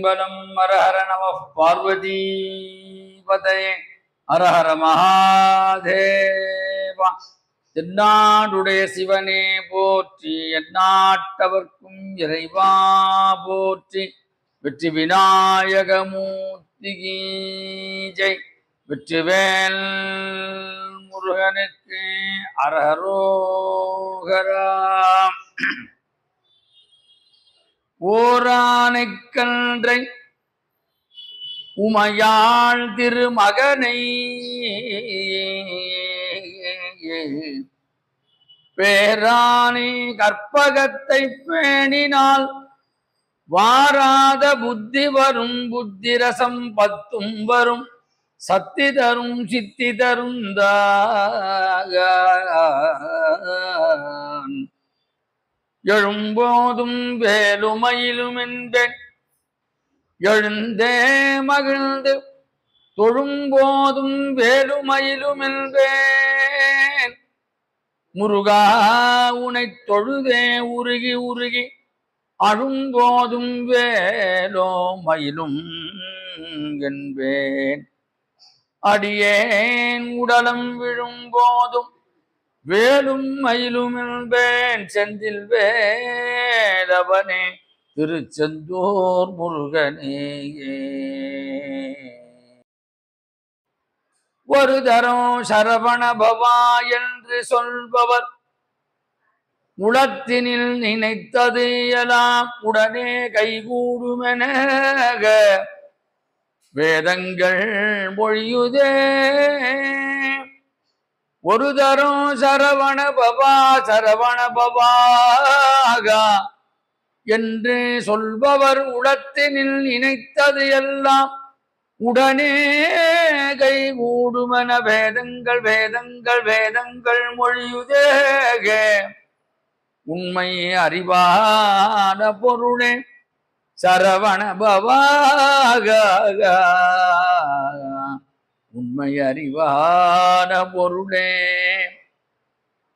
திருச்சிற்றம்பலம். ஹரஹர நம பார்வதி பதயே. ஹரஹர மகாதேவா. தென்னாடுடைய சிவனே போற்றி, எந்நாட்டவர்க்கும் இறைவா போற்றி. வெற்றி விநாயகமூர்த்திக்கு ஜெய். வெற்றிவேல் முருகனுக்கு அரஹரோகரா. ஓரானைக்கன்றை உமையாள் திருமகனை பேரானை கற்பகத்தை பேணினால் வாராத புத்தி வரும். புத்திரசம் பத்தும் வரும். சத்தி தரும் சித்தி தருந்தான். எழும்போதும் வேலுமயிலும் என்பேன் எழுந்தே மகிழ்ந்து. தொழும்போதும் வேலுமயிலும் என்பேன் முருகா உனை தொழுதே உருகி உருகி. அழும்போதும் வேலோ மயிலும் என்பேன். அடியேன் உடலம் விழும்போதும் வேலும் மயிலும் என்பேன். செந்தில் வேலவனே திருச்செந்தூர் முருகனே. ஒரு தரம் சரவண பவா என்று சொல்பவர் உளத்தினில் நினைத்தது எல்லாம் உடனே கைகூடுமென வேதங்கள் மொழியுதே. ஒரு தரம் சரவண பவா சரவண பவாகா என்று சொல்பவர் உளத்தினில் நினைத்தது எல்லாம் உடனே கைகூடுமென வேதங்கள் வேதங்கள் வேதங்கள் மொழியுதேக. உண்மை அறிவான பொருளே சரவண பவாக. உண்மை அறிவான பொருளே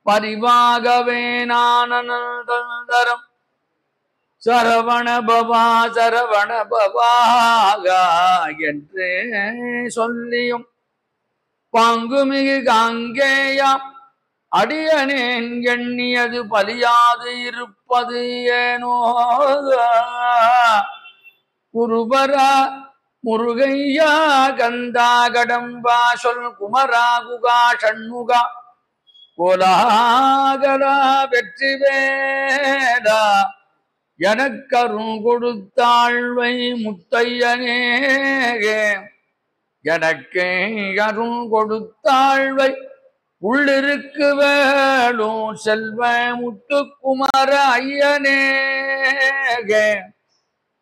பரிவாகவே நானந்தரம். சரவண பவா சரவண பவாக என்று சொல்லியும் பாங்குமிகு காங்கேயாம் அடியனேன் எண்ணியது பலியாது இருப்பது ஏனோ. குருபரா முருகையா கந்தா கடம்பா சொல் குமரா குகா ஷண்முகா கோலாகலா வெற்றி வேடா எனக்கருள் கொடுத்தாழ்வை முத்தையனே. எனக்கு அருள் கொடுத்தாழ்வை உள்ளிருக்கு வேலும் செல்வ முத்துக்குமார ஐயனே.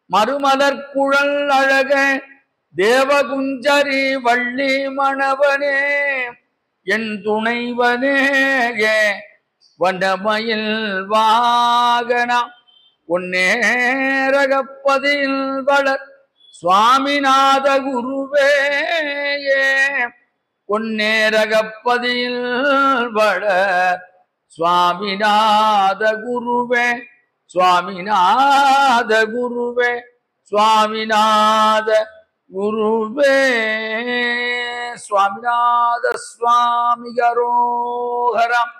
மறுமலர் குழல் அழக தேவகுஞ்சரி வள்ளி மணவனே என் துணைவனே. வண்டமயில் வாகனா உன்னேரகப்பதில் வளர் சுவாமிநாத குருவே. பொன்னேரகப்பதில் வளர் சுவாமிநாத குருவே. சுவாமிநாத குருவே சுவாமிநாத குருவே. சுவாமிநாத சுவாமி அரோகரம்.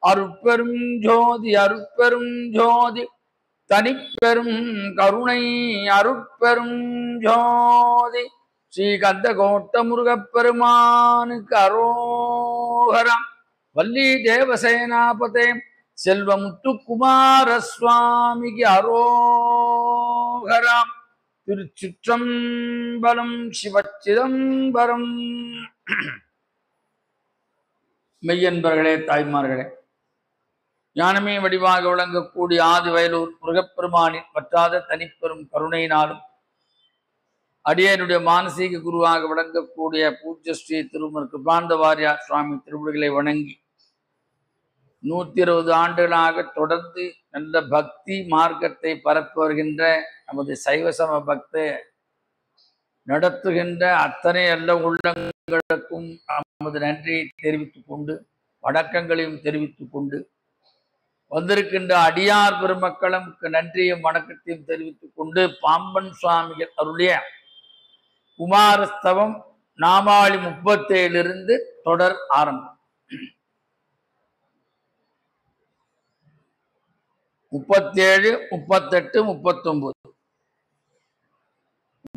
அருட்பெரும் ஜோதி அருட்பெரும் ஜோதி தனிப்பெரும் கருணை அருட்பெரும் ஜோதி ஸ்ரீ கந்தகோட்ட முருகப்பெருமானுக்கு அரோகரம். வள்ளி தேவசேனாபதே செல்வ முத்துக்குமார சுவாமிக்கு அரோகரம். திருச்சிற்றம்பலம் சிவச்சிதம்பரம். மெய்யன்பர்களே தாய்மார்களே, ஞானமே வடிவாக விளங்கக்கூடிய ஆதி வயலூர் முருகப்பெருமானின் பற்றாத தனிப்பெரும் கருணையினாலும் அடியனுடைய மானசீக குருவாக விளங்கக்கூடிய பூஜ்ய ஸ்ரீ திருமர் கிருபானந்த வாரியார் சுவாமி திருவிழிகளை வணங்கி 120 ஆண்டுகளாக தொடர்ந்து நல்ல பக்தி மார்க்கத்தை பரப்பி வருகின்ற நமது சைவசம பக்தை நடத்துகின்ற அத்தனை நல்ல உள்ளங்களுக்கும் நமது நன்றியை தெரிவித்துக் கொண்டு வணக்கங்களையும் தெரிவித்துக் கொண்டு வந்திருக்கின்ற அடியார் பெருமக்களுக்கு நன்றியும் வணக்கத்தையும் தெரிவித்துக் கொண்டு பாம்பன் சுவாமிகள் அருளிய குமாரஸ்தவம் நாமாளி 37 தொடர் ஆரம்பம். 37, 38, 39.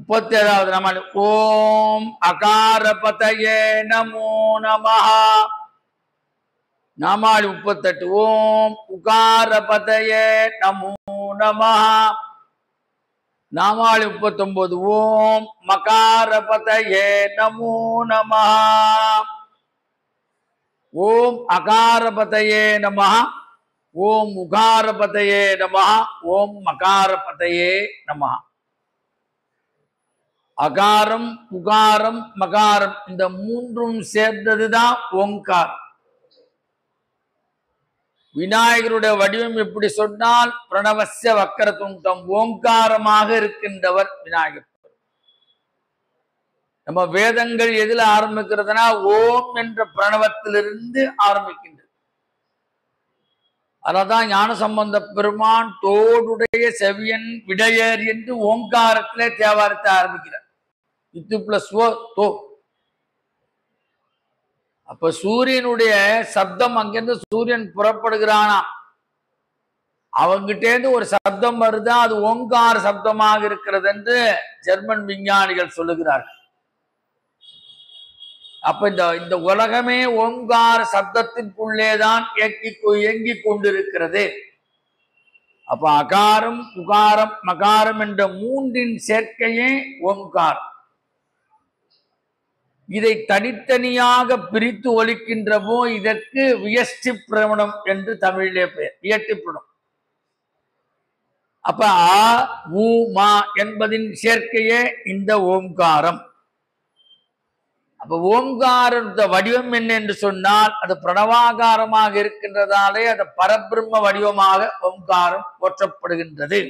37வது நாமாளி. ஓம் அகாரபதயே நமோ நமஹ. நாமாளி 38. ஓம் உகாரபதயே நமோ நமஹ. நாமாளி 39. ஓம் மகாரபதயே நமோ நமஹ. ஓம் அகாரபதயே நமஹ. ஓம் உகாரபதயே நமஹ. ஓம் மகாரபதயே நமஹ. அகாரம், உகாரம், மகாரம் இந்த மூன்றும் சேர்ந்ததுதான் ஓங்கார். விநாயகருடைய வடிவம் எப்படி சொன்னால் பிரணவஸ்ய வக்கரதுண்டம், ஓங்காரமாக இருக்கின்றவர் விநாயகர். நம்ம வேதங்கள் எதுல ஆரம்பிக்கிறதுனா ஓம் என்ற பிரணவத்திலிருந்து ஆரம்பிக்கின்றது. அதனால்தான் ஞானசம்பந்த பெருமான் தோடுடைய செவியன் விடையர் என்று ஓங்காரத்திலே தேவாரத்தை ஆரம்பிக்கிறார். இத்து பிளஸ் ஓ தோ. அப்ப சூரியனுடைய சப்தம், அங்கிருந்து சூரியன் புறப்படுகிறானா, அவங்கிட்டேந்து ஒரு சப்தம் வருதா, அது ஓங்கார சப்தமாக இருக்கிறது என்று ஜெர்மன் விஞ்ஞானிகள் சொல்லுகிறார்கள். அப்ப இந்த உலகமே ஓங்கார சப்தத்திற்குள்ளேதான் இயங்கிக் கொண்டிருக்கிறது. அப்ப அகாரம், உகாரம், மகாரம் என்ற மூன்றின் சேர்க்கையே ஓங்காரம். இதை தனித்தனியாக பிரித்து ஒலிக்கின்றவோ இதற்கு வியஷ்டி பிரமணம் என்று தமிழிலே பெயர். வியஷ்டி பிரமணம். அப்ப ஆ உ மா என்பதின் சேர்க்கையே இந்த ஓங்காரம். அப்ப ஓங்கார வடிவம் என்ன என்று சொன்னால் அது பிரணவாகாரமாக இருக்கின்றதாலே அது பரபிரம்ம வடிவமாக ஓங்காரம் போற்றப்படுகின்றது.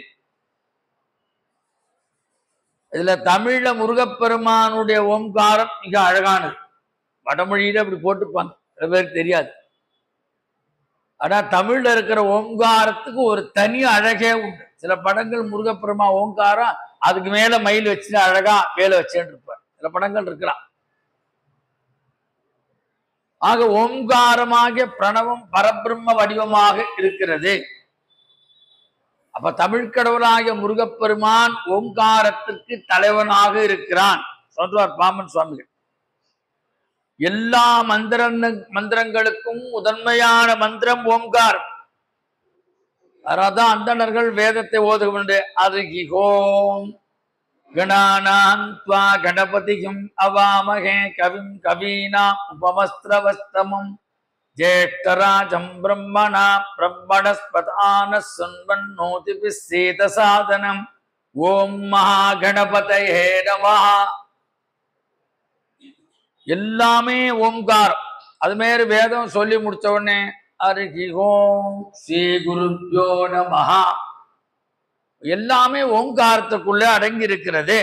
இதுல தமிழ்ல முருகப்பெருமானுடைய ஓங்காரம் மிக அழகானது. வடமொழியில அப்படி போட்டுப்பாங்க, சில பேருக்கு தெரியாது. ஆனா தமிழ்ல இருக்கிற ஓங்காரத்துக்கு ஒரு தனி அழகே உண்டு. சில படங்கள் முருகப்பெருமா ஓங்காரம் அதுக்கு மேல மயில் வச்சுட்டு அழகா மேல வச்சுட்டு இருப்பார். சில படங்கள் இருக்கலாம். ஆக ஓங்காரமாக பிரணவம் பரபிரம்ம வடிவமாக இருக்கிறது. அப்ப தமிழ் கடவுளாகிய முருகப்பெருமான் ஓங்காரத்திற்கு தலைவனாக இருக்கிறான் சொல்றார் பாம்பன் சுவாமிகள். எல்லா மந்திரங்களுக்கும் முதன்மையான மந்திரம் ஓங்காரம். அதான் அந்தணர்கள் வேதத்தை ஓதுகின்ற அருகிகோம் கணானாந்த்வா கணபதியும் அவாமகே கவிம் கவீனாம் உபமஸ்திரவஸ்தமம் ஜேஷ்டராஜம் பிரம்மணா பிரம்மணஸ்பதான சுன்வன்னோதிபி சீத சாதனம் ஓம் மகாகணபதயே நமஹ. எல்லாமே ஓம்காரம். அது மாரி வேதம் சொல்லி முடிச்ச உடனே ஹரி ஓம் ஸ்ரீ குருப்யோ நமஹ. எல்லாமே ஓங்காரத்துக்குள்ள அடங்கி இருக்கிறது.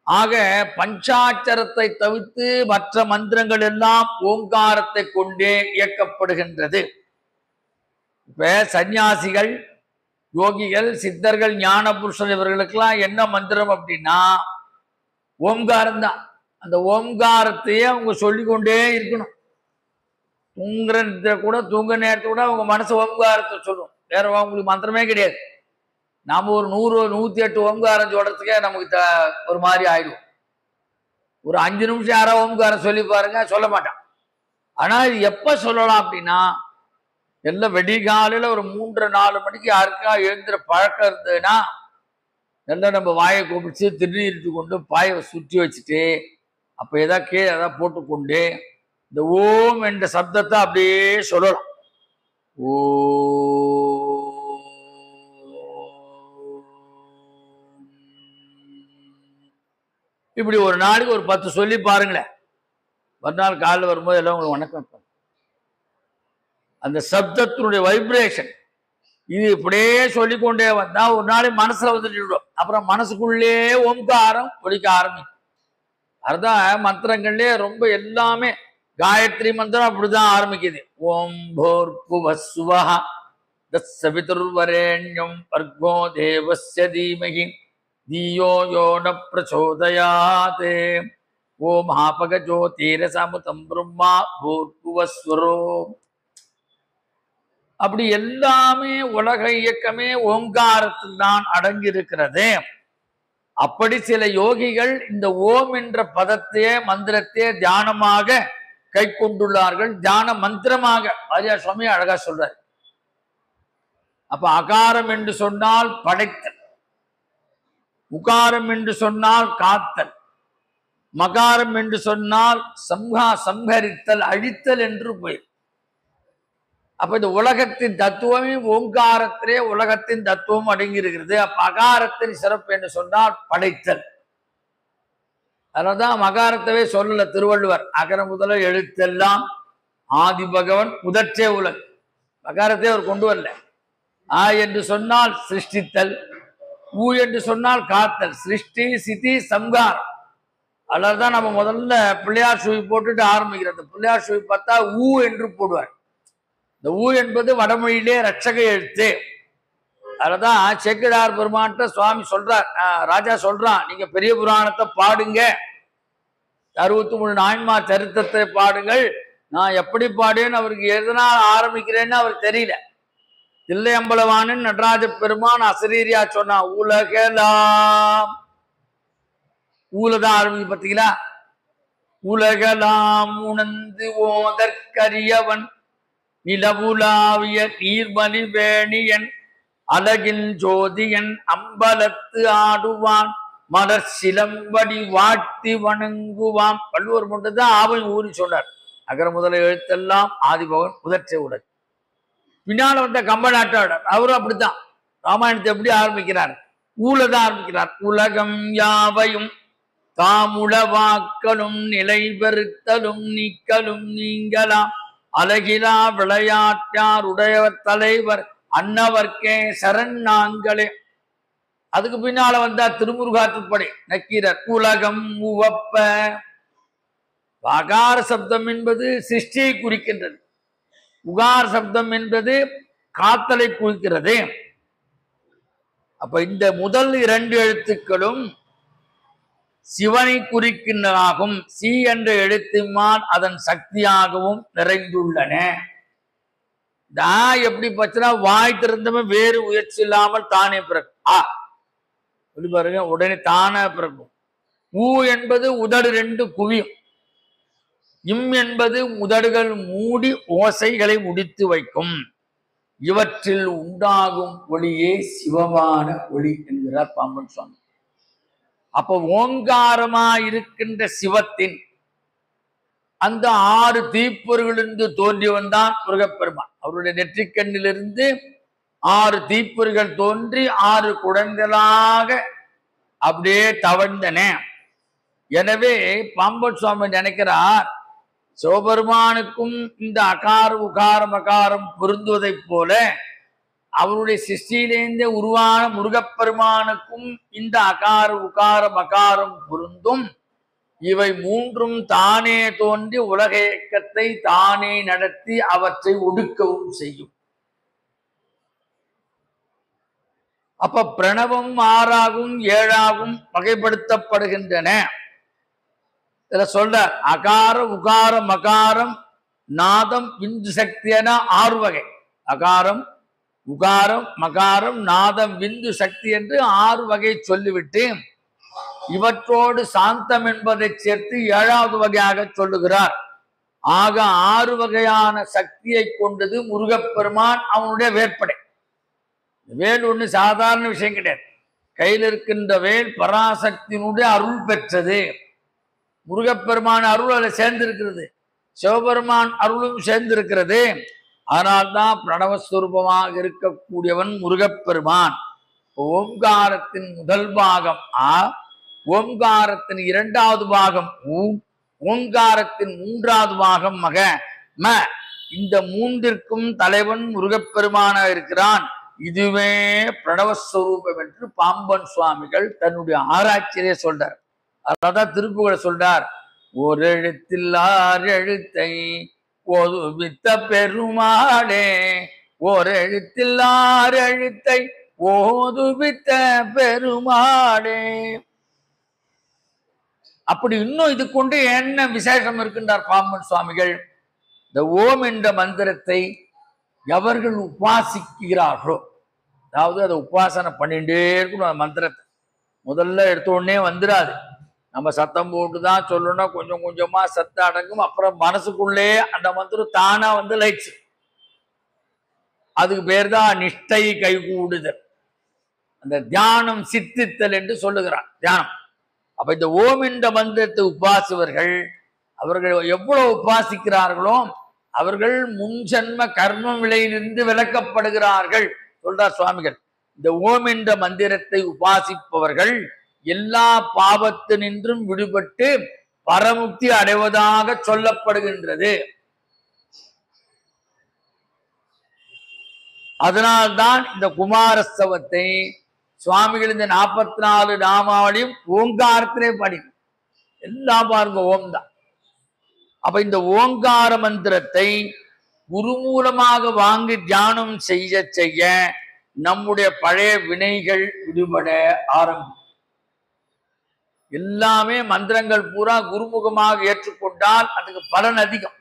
ஆக பஞ்சாட்சரத்தை தவிர்த்து மற்ற மந்திரங்கள் எல்லாம் ஓங்காரத்தை கொண்டே இயக்கப்படுகின்றது. இப்ப சன்னியாசிகள், யோகிகள், சித்தர்கள், ஞான புருஷர் இவர்களுக்கெல்லாம் என்ன மந்திரம் அப்படின்னா ஓங்காரம் தான். அந்த ஓங்காரத்தையே அவங்க சொல்லிக்கொண்டே இருக்கணும். தூங்க நேரத்தை கூட அவங்க மனசு ஓங்காரத்தை சொல்லும். வேற அவங்களுக்கு மந்திரமே கிடையாது. நாம ஒரு 100, 108 ஓம்காரம் சொல்றதுக்கே நமக்கு ஒரு மாதிரி ஆயிடும். ஒரு 5 நிமிஷம் யாரோ ஓம்காரம் சொல்லி பாருங்க, சொல்ல மாட்டான். ஆனா இது எப்ப சொல்லலாம் அப்படின்னா எல்லாம் வெடிகாலையில ஒரு 3-4 மணிக்கு யாருக்கா எழுந்துற பழக்கம் இருந்ததுன்னா எல்லாம் நம்ம வாயை கூப்பிச்சு திருநீரிட்டு கொண்டு பாயை சுற்றி வச்சுட்டு அப்ப ஏதாவது கீழே ஏதாவது போட்டுக்கொண்டு இந்த ஓம் என்ற சப்தத்தை அப்படியே சொல்லலாம். ஓ இப்படி ஒரு நாளைக்கு ஒரு 10 சொல்லி பாருங்களேன். மறுநாள் காலையில் வரும்போது எல்லாம் உங்களுக்கு வணக்கம் வைப்பாங்க. அந்த சப்தத்தினுடைய வைப்ரேஷன் இது இப்படியே சொல்லிக்கொண்டே வந்தா ஒரு நாளைக்கு மனசுல வந்துட்டு அப்புறம் மனசுக்குள்ளே ஓம்காரம் ஒலிக்க ஆரம்பிக்கும். அதுதான் மந்திரங்கள்லேயே ரொம்ப எல்லாமே காயத்ரி மந்திரம் அப்படிதான் ஆரம்பிக்குது. ஓம் போர் புவஸ்வஹ தத்சவிதுர்வரேண்யம் வர்கோ தேவஸ்ய தீமஹி தியோ யோ ந பிரச்சோதயாத் ஓம் ஆபக ஜோதிரசமுதம் பிரம்மா பூர்புவஸ்வரோ. அப்படி எல்லாமே உலக இயக்கமே ஓங்காரத்தில் தான் அடங்கி இருக்கிறது. அப்படி சில யோகிகள் இந்த ஓம் என்ற பதத்தையே மந்திரத்தையே தியானமாக கை கொண்டுள்ளார்கள். தியான மந்திரமாக வாரியார் சுவாமி அழகா சொல்றார். அப்ப அகாரம் என்று சொன்னால் படைத்தல், உகாரம் என்று சொன்னால் காத்தல், மகாரம் என்று சொன்னால் சம்ஹரித்தல், அழித்தல் என்று போய். அப்ப இந்த உலகத்தின் தத்துவமே ஓங்காரத்திலே உலகத்தின் தத்துவம் அடங்கி இருக்கிறது. அப்ப அகாரத்தின் சிறப்பு என்று சொன்னால் படைத்தல். அதனால்தான் மகாரத்தவே சொல்லல திருவள்ளுவர். அகர முதல எழுத்தெல்லாம் ஆதி பகவன் முதற்றே உலகு. மகாரத்தை அவர் கொண்டு வரல. ஆ என்று சொன்னால் சிருஷ்டித்தல், ஊ என்று சொன்னால் காத்தல், சிருஷ்டி சிதி சம்ஹாரம். அதனால்தான் நம்ம முதல்ல பிள்ளையார் சுவை போட்டுட்டு ஆரம்பிக்கிறது. பிள்ளையார் சுவை பார்த்தா ஊ என்று போடுவார். இந்த ஊ என்பது வடமொழியிலே ரட்சக எழுத்து. அததான் சேக்கிழார் பெருமான்ட்ட சுவாமி சொல்றார், ராஜா சொல்றான், நீங்க பெரிய புராணத்தை பாடுங்க, 63 நாயன்மார் சரித்திரத்தை பாடுங்கள். நான் எப்படி பாடுவேன்னு அவருக்கு எதனால் ஆரம்பிக்கிறேன்னு அவருக்கு தெரியல. தில்லையம்பலவானன் நடராஜ பெருமான் அசரீரியா சொன்னா உலகலாம், ஊலதான் ஆரம்பிச்சு பார்த்தீங்களா? உலகலாம் உணர்ந்து ஓதற்கரியவன் நிலவுலாவிய நீர்மலி வேணியன் அலகில் ஜோதியன் அம்பலத்து ஆடுவான் மலர் சிலம்படி வாழ்த்தி வணங்குவான். வள்ளுவர் மட்டும்தான் ஆவன் ஊறி சொன்னார். அகர முதல எழுத்தெல்லாம் ஆதிபவன் முதற்றே உலகு. பின்னால வந்த கம்பநாட்டாளர் அவரும் அப்படித்தான் ராமாயணத்தை எப்படி ஆரம்பிக்கிறார்? ஊலதான் ஆரம்பிக்கிறார். உலகம் யாவையும் தாமுளவாக்கலும் நிலை பெறுத்தலும் நீக்கலும் நீங்கலாம் அழகிலா விளையாட்டார் உடையவர் தலைவர் அன்னவர்க்கே சரண் நாங்களே. அதுக்கு பின்னால வந்தா திருமுருகாற்றுப்படை நக்கீரர். உலகம் உவப்ப. அகார சப்தம் என்பது சிருஷ்டியை குறிக்கின்றது. உகார சப்தம் என்பது காத்தலை குறிக்கிறது. அப்ப இந்த முதல் 2 எழுத்துக்களும் சிவனை குறிக்கின்றனாகும். சி என்ற எழுத்துமான் அதன் சக்தியாகவும் நிறைந்துள்ளன. தா எப்படி பச்சுனா வாய் திறந்தவன் வேறு முயற்சி இல்லாமல் தானே பிறக்கும். சொல்லி பாருங்க, உடனே தானே பிறக்கும். ஊ என்பது உதடு 2 குவியும். இம் என்பது உதடுகள் மூடி ஓசைகளை முடித்து வைக்கும். இவற்றில் உண்டாகும் ஒளியே சிவமான ஒளி என்கிறார் பாம்பன் சுவாமி. அப்ப ஓங்காரமா இருக்கின்ற சிவத்தின் அந்த 6 தீப்பொறிகளிலிருந்து தோன்றியவன் தான் முருகப்பெருமான். அவருடைய நெற்றிக்கண்ணிலிருந்து 6 தீப்பொறிகள் தோன்றி 6 குழந்தைகளாக அப்படியே தவழ்ந்தன. எனவே பாம்பன் சுவாமி நினைக்கிறார், சிவபெருமானுக்கும் இந்த அகார உகார மகாரம் பொருந்துவதைப் போல அவருடைய சிருஷ்டியிலேந்தே உருவான முருகப்பெருமானுக்கும் இந்த அகார உகார மகாரம் பொருந்தும். இவை 3ம் தானே தோன்றி உலக இயக்கத்தை தானே நடத்தி அவற்றை ஒடுக்கவும் செய்யும். அப்ப பிரணவம் 6ஆகவும் 7ஆகவும் வகைப்படுத்தப்படுகின்றன. இதுல சொல்ற அகார உகார மகாரம் நாதம் விந்து சக்தி என 6 வகை. அகாரம் உகாரம் மகாரம் நாதம் விந்து சக்தி என்று 6 வகை சொல்லிவிட்டு இவற்றோடு சாந்தம் என்பதை சேர்த்து 7வது வகையாக சொல்லுகிறார். ஆக 6 வகையான சக்தியை கொண்டது முருகப்பெருமான். அவனுடைய வேற்படை. வேல் ஒண்ணு சாதாரண விஷயம் கிடையாது. கையில் இருக்கின்ற வேல் பராசக்தியினுடைய அருள் பெற்றது. முருகப்பெருமான் அருள் அதில் சேர்ந்திருக்கிறது, சிவபெருமான் அருளும் சேர்ந்திருக்கிறது. அதனால்தான் பிரணவஸ்வரூபமாக இருக்கக்கூடியவன் முருகப்பெருமான். ஓம்காரத்தின் முதல் பாகம் ஆ, ஓம்காரத்தின் 2வது பாகம் ஊ, ஓங்காரத்தின் 3வது பாகம் மக ம. இந்த 3ற்கும் தலைவன் முருகப்பெருமானாக இருக்கிறான். இதுவே பிரணவஸ்வரூபம் என்று பாம்பன் சுவாமிகள் தன்னுடைய ஆராய்ச்சியிலே சொல்றார். அதான் திருப்புகழ சொல்றார். ஒரு எழுத்தில் ஆறு எழுத்தை ஓதுவித்த பெருமாளே, ஒரு எழுத்தில் ஆறு எழுத்தை ஓதுவித்த பெருமாளே. அப்படி இன்னும் இது கொண்டு என்ன விசேஷம் இருக்கின்றார் பாம்பன் சுவாமிகள். இந்த ஓம் என்ற மந்திரத்தை எவர்கள் உபாசிக்கிறார்களோ, அதாவது அதை உபாசனை பண்ணிட்டே இருக்கணும். அந்த மந்திரத்தை முதல்ல எடுத்த உடனே வந்துடாது. நம்ம சத்தம் போட்டுதான் சொல்லணும், கொஞ்சம் கொஞ்சமா சத்தம் அடங்கும். அப்புறம் மனசுக்குள்ளே அந்த மந்திரம் தானா வந்து லைட்ஸ். அதுக்கு பேர் தான் நிஷ்டை கைகூடுதல், அந்த தியானம் சித்தித்தல் என்று சொல்லுகிறான் தியானம். அப்ப இந்த ஓம் என்ற மந்திரத்தை உபாசிவர்கள் அவர்கள் எவ்வளவு உபாசிக்கிறார்களோ அவர்கள் முன்ஜன்ம கர்ம விலையிலிருந்து விலக்கப்படுகிறார்கள் சொல்றார் சுவாமிகள். இந்த ஓம் என்ற மந்திரத்தை உபாசிப்பவர்கள் எல்லா பாவத்தினின்றும் விடுபட்டு பரமுக்தி அடைவதாக சொல்லப்படுகின்றது. அதனால்தான் இந்த குமாரஸ்தவத்தை சுவாமிகள் இந்த 44 நாமாவளியும் ஓங்காரத்திலே பாடி எல்லாம் பாருங்க ஓம் தான். அப்ப இந்த ஓங்கார மந்திரத்தை குரு மூலமாக வாங்கி தியானம் செய்ய செய்ய நம்முடைய பழைய வினைகள் விடுபட ஆரம்பிக்கும். எல்லாமே மந்திரங்கள் பூரா குருமுகமாக ஏற்றுக்கொண்டால் அதுக்கு பலன் அதிகம்.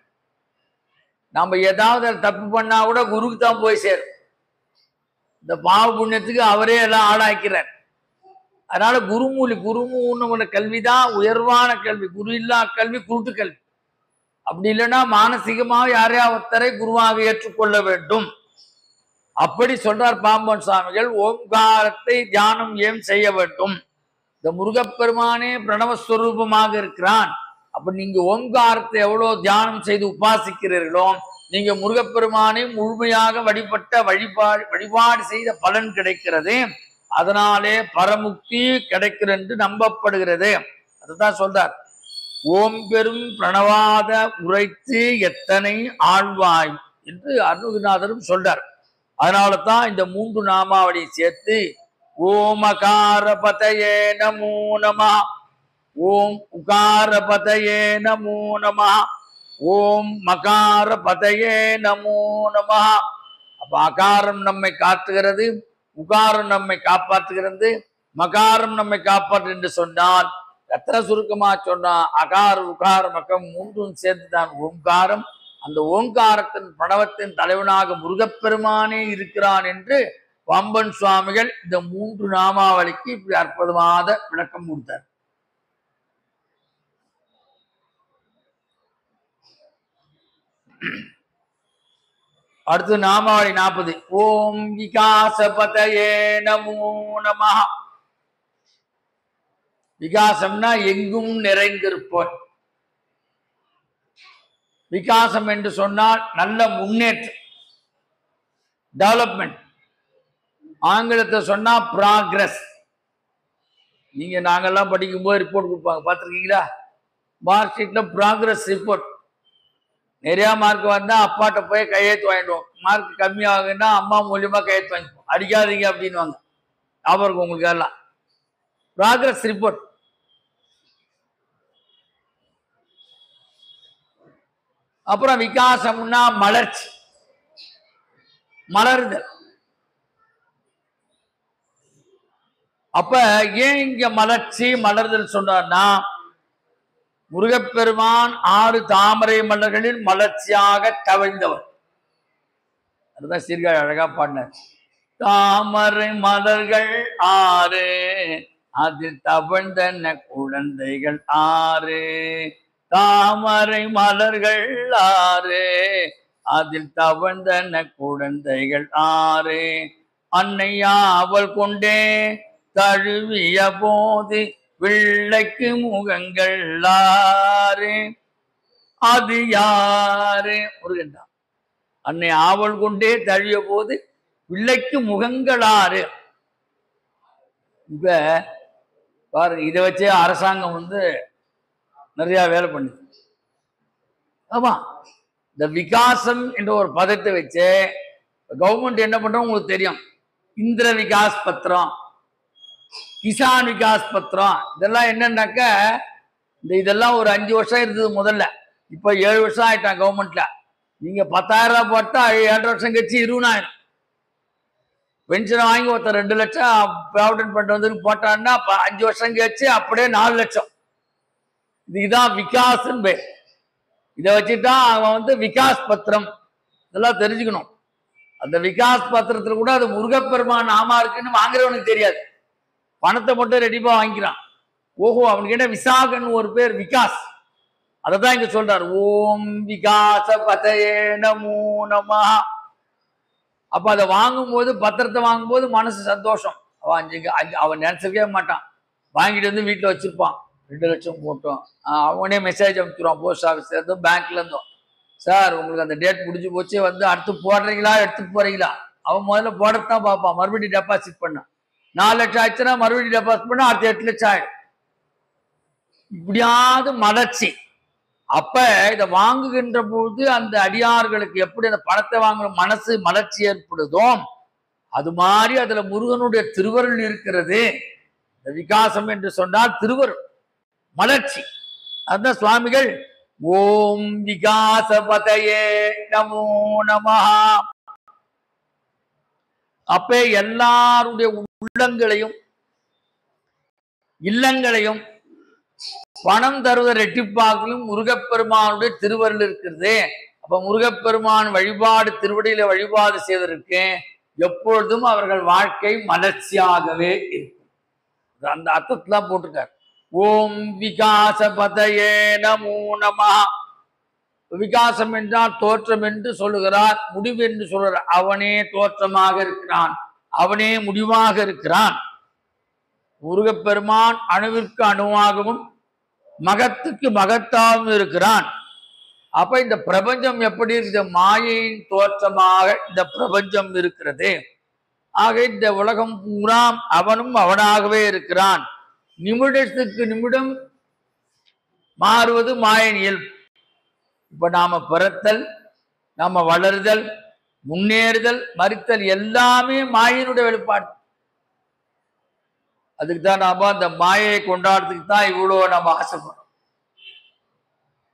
நம்ம ஏதாவது தப்பு பண்ணா கூட குருக்கு தான் போய் சேரும். இந்த பாவ புண்ணியத்துக்கு அவரே எல்லாம் ஆளாக்கிறார். அதனால குருமூன்னு கல்விதான் உயர்வான கல்வி. குரு இல்லா கல்வி குருட்டு கல்வி. அப்படி இல்லைன்னா மானசீகமாக யாரையாவது ஒருத்தரை குருவாக ஏற்றுக்கொள்ள வேண்டும். அப்படி சொல்றார் பாம்பன் சுவாமிகள். ஓங்காரத்தை தியானம் ஏன் செய்ய வேண்டும்? இந்த முருகப்பெருமானே பிரணவஸ்வரூபமாக இருக்கிறான். அப்ப நீங்க ஓங்காரத்தை எவ்வளவு தியானம் செய்து உபாசிக்கிறீர்களோ நீங்க முருகப்பெருமானை முழுமையாக வழிபாடு செய்த பலன் கிடைக்கிறது. அதனாலே பரமுக்தி கிடைக்கிறது என்று நம்பப்படுகிறது. அதுதான் சொல்றார். ஓம் பெரும் பிரணவாத உரைத்து எத்தனை ஆழ்வாய் என்று அருணகிரிநாதரும் சொல்றார். அதனால தான் இந்த 3 நாமாவளி சேர்த்து ஓமகார பதயே நமோ நமஹ, ஓம் உகார பதயே நமோ நமஹ, ஓம் மகார பதயே நமோ நமஹ. அப்ப அகாரம் நம்மை காட்டுகிறது, உகாரம் நம்மை காப்பாற்றுகிறது, மகாரம் நம்மை காப்பாற்று என்று சொன்னால் எத்தனை சுருக்கமா சொன்னா அகார உகார மகம் 3ம் சேர்ந்துதான் ஓங்காரம். அந்த ஓங்காரத்தின் பிரணவத்தின் தலைவனாக முருகப்பெருமானே இருக்கிறான் என்று பாம்பன் சுவாமிகள் இந்த 3 நாமாவளிக்கு இப்படி அற்புதமான விளக்கம் கொடுத்தார். அடுத்து நாமாவளி 40. ஓம் விகாசபதயே நமோ நமஹ. விகாசம்னா எங்கும் நிறைந்திருப்போர். விகாசம் என்று சொன்னால் நல்ல முன்னேற்றம், டெவலப்மெண்ட். ஆங்கிலத்தை சொன்னா ப்ராக்ரஸ். நீங்க நாங்கெல்லாம் படிக்கும்போது ரிப்போர்ட் கொடுப்பாங்க, பார்த்துருக்கீங்களா? மார்க் ஷீட்ல ப்ராக்ரஸ் ரிப்போர்ட். நிறைய மார்க் வந்தா அப்பாட்ட போய் கையெழுத்து வாங்கிடுவோம். மார்க் கம்மியாகுன்னா அம்மா மூலியமா கையெழுத்து வாங்கிப்போம். அடிக்காதீங்க அப்படின்வாங்க. ஞாபகம் உங்களுக்கு எல்லாம் ப்ராக்ரஸ் ரிப்போர்ட். அப்புறம் விகாசம்னா மலர்ச்சி, மலர்தல். அப்ப ஏன் இங்க மலர்ச்சி மலர்தல் சொன்னார்னா முருகப்பெருமான் 6 தாமரை மலர்களில் மலர்ச்சியாக தவழ்ந்தவர். அதுதான் சீர்காழி அழகா பாடினார். தாமரை மலர்கள் 6 அதில் தவழ்ந்தன குழந்தைகள் 6. தாமரை மலர்கள் 6 அதில் தவழ்ந்தன குழந்தைகள் 6. அன்னையா அவள் கொண்டே தழுவிய போது பிள்ளைக்கு முகங்கள் 6. அது யாரு? முருகன் தான். அன்னை ஆவல் கொண்டே தழுவிய போது பிள்ளைக்கு முகங்கள் 6. இப்ப பாருங்க, இதை வச்சே அரசாங்கம் நிறைய வேலை பண்ணுது. ஆமா, இந்த விகாசம் என்ற ஒரு பதத்தை வச்சு கவர்மெண்ட் என்ன பண்றோம் உங்களுக்கு தெரியும். இந்திர விகாஸ் பத்திரம், கிசான் விகாஸ் பத்திரம், இதெல்லாம் என்னன்னாக்க இதெல்லாம் ஒரு 5 வருஷம் இருந்தது முதல்ல. இப்ப 7 வருஷம் ஆயிட்டான் கவர்மெண்ட்ல. நீங்க 10,000 ரூபாய் போட்டா 7 வருஷம் கழிச்சு 20,000 பென்ஷன் வாங்கி ஒருத்தர் 2 லட்சம் ப்ராவிடன்ட் ஃபண்ட் வந்து போட்டான்னா 5 வருஷம் கழிச்சு அப்படியே 4 லட்சம். இதுதான் விகாஸ்ன்னு பேர். இதை வச்சுதான் அவன் வந்து விகாஸ் பத்திரம் இதெல்லாம் தெரிஞ்சுக்கணும். அந்த விகாஸ் பத்திரத்துல கூட அது முருகப்பெருமான் நாமா இருக்குன்னு வாங்குறவனுக்கு தெரியாது. பணத்தை மட்டும் ரெடிப்பா வாங்கிக்கிறான். ஓஹோ, அவனுக்கு என்ன விசாகன் ஒரு பேர் விகாஸ். அததான் இங்க சொல்றார், ஓம் விகாச பதயே நமோ நமஹ. அப்ப அதை வாங்கும்போது, பத்திரத்தை வாங்கும்போது மனசு சந்தோஷம். அவன் நினைச்சிருக்கவே மாட்டான். வாங்கிட்டு வந்து வீட்டுல வச்சிருப்பான். 2 லட்சம் போட்டோம். அவனே மெசேஜ் அனுப்பிச்சிருவான் போஸ்ட் ஆஃபீஸ்ல இருந்தும் பேங்க்ல இருந்தும். சார், உங்களுக்கு அந்த டேட் முடிஞ்சு போச்சு, வந்து அடுத்து போடுறீங்களா எடுத்துட்டு போறீங்களா. அவன் முதல்ல போடத்தான் பார்ப்பான். மறுபடியும் டெபாசிட் பண்ண 4 லட்சம் ஆச்சுன்னா மறுபடியும் டெபாசிட் பண்ண அடுத்த 8 லட்சம் ஆயிடும். இப்படியாவது மலர்ச்சி. அப்ப இதை வாங்குகின்ற போது அந்த அடியார்களுக்கு எப்படி அந்த பணத்தை வாங்குற மனசு மலர்ச்சி ஏற்படுதோ அது மாதிரி அதுல முருகனுடைய திருவருள் இருக்கிறது. இந்த விகாசம் என்று சொன்னால் திருவருள் மலர்ச்சி. அதுதான் சுவாமிகள் ஓம் விகாசபதயே நமோ நமஹ. அப்ப எல்லாருடைய உள்ளங்களையும் இல்லங்களையும் பணம் தருவதை ரெட்டிப்பாக்கிலும் முருகப்பெருமானுடைய திருவருள் இருக்கிறது. அப்ப முருகப்பெருமான் வழிபாடு, திருவடியில வழிபாடு செய்வதற்கு எப்பொழுதும் அவர்கள் வாழ்க்கை மலர்ச்சியாகவே இருக்கும். அந்த அர்த்தத்துல போட்டிருக்கார். ஓம் விகாசபதயே நமோ நமஹ. விகாசம் என்றால் தோற்றம் என்று சொல்லுகிறார், முடிவு என்று சொல்கிறார். அவனே தோற்றமாக இருக்கிறான், அவனே முடிவாக இருக்கிறான். முருகப்பெருமான் அணுவிற்கு அணுவாகவும் மகத்துக்கு மகத்தாகவும் இருக்கிறான். அப்ப இந்த பிரபஞ்சம் எப்படி இருக்குது? மாயையின் தோற்றமாக இந்த பிரபஞ்சம் இருக்கிறது. ஆக இந்த உலகம் பூரா அவனும் அவனாகவே இருக்கிறான். நிமிடத்துக்கு நிமிடம் மாறுவது மாயின் இயல்பு. இப்ப நாம பிறத்தல், நாம வளருதல், முன்னேறுதல், மறித்தல் எல்லாமே மாயினுடைய வெளிப்பாடு. அதுக்கு தான் நாம அந்த மாயை கொண்டாடுறதுக்கு தான் இவ்வளோ நம்ம ஆசைப்படுறோம்.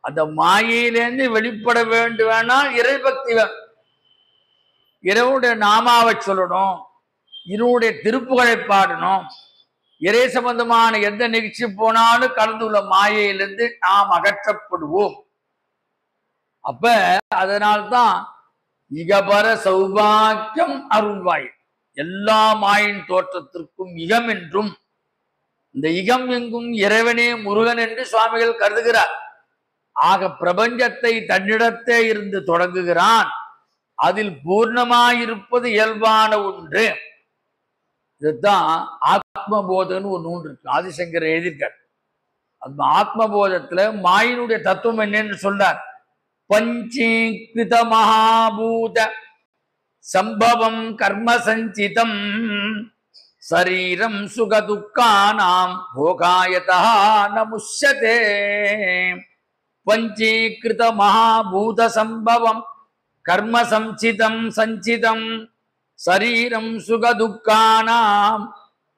அந்த மாயையிலேருந்து வெளிப்பட வேண்டும்னா இறைபக்தி வேணும். இறைவனுடைய நாமாவை சொல்லணும், இவனுடைய திருப்புகழை பாடணும். இறை சம்பந்தமான எந்த நிகழ்ச்சி போனாலும் கலந்துள்ள மாயையிலிருந்து நாம் அகற்றப்படுவோம். அப்ப அதனால்தான் இகபர சௌபாக்கியம் அருள்வாய். எல்லா மாயின் தோற்றத்திற்கும் இகம் என்றும், இந்த இகம் எங்கும் இறைவனே முருகன் என்று சுவாமிகள் கருதுகிறார். ஆக பிரபஞ்சத்தை தன்னிடத்தே இருந்து தொடங்குகிறான். அதில் பூர்ணமாயிருப்பது இயல்பான ஒன்று. இதுதான் ஆத்மபோதன்னு ஒரு நூல் இருக்கு, ஆதிசங்கர் எழுதியிருக்கார். அந்த ஆத்மபோதத்துல மாயினுடைய தத்துவம் என்னன்னு சொல்றார். பஞ்சீகிருத மகாபூத சம்பவம் கர்ம சஞ்சிதம் சரீரம் சுகதுக்கானாம் போகாயதா நமுஷ்யதே. பஞ்சீகிருத மகாபூத சம்பவம் கர்ம சஞ்சிதம் சரீரம் சுகதுக்கானாம்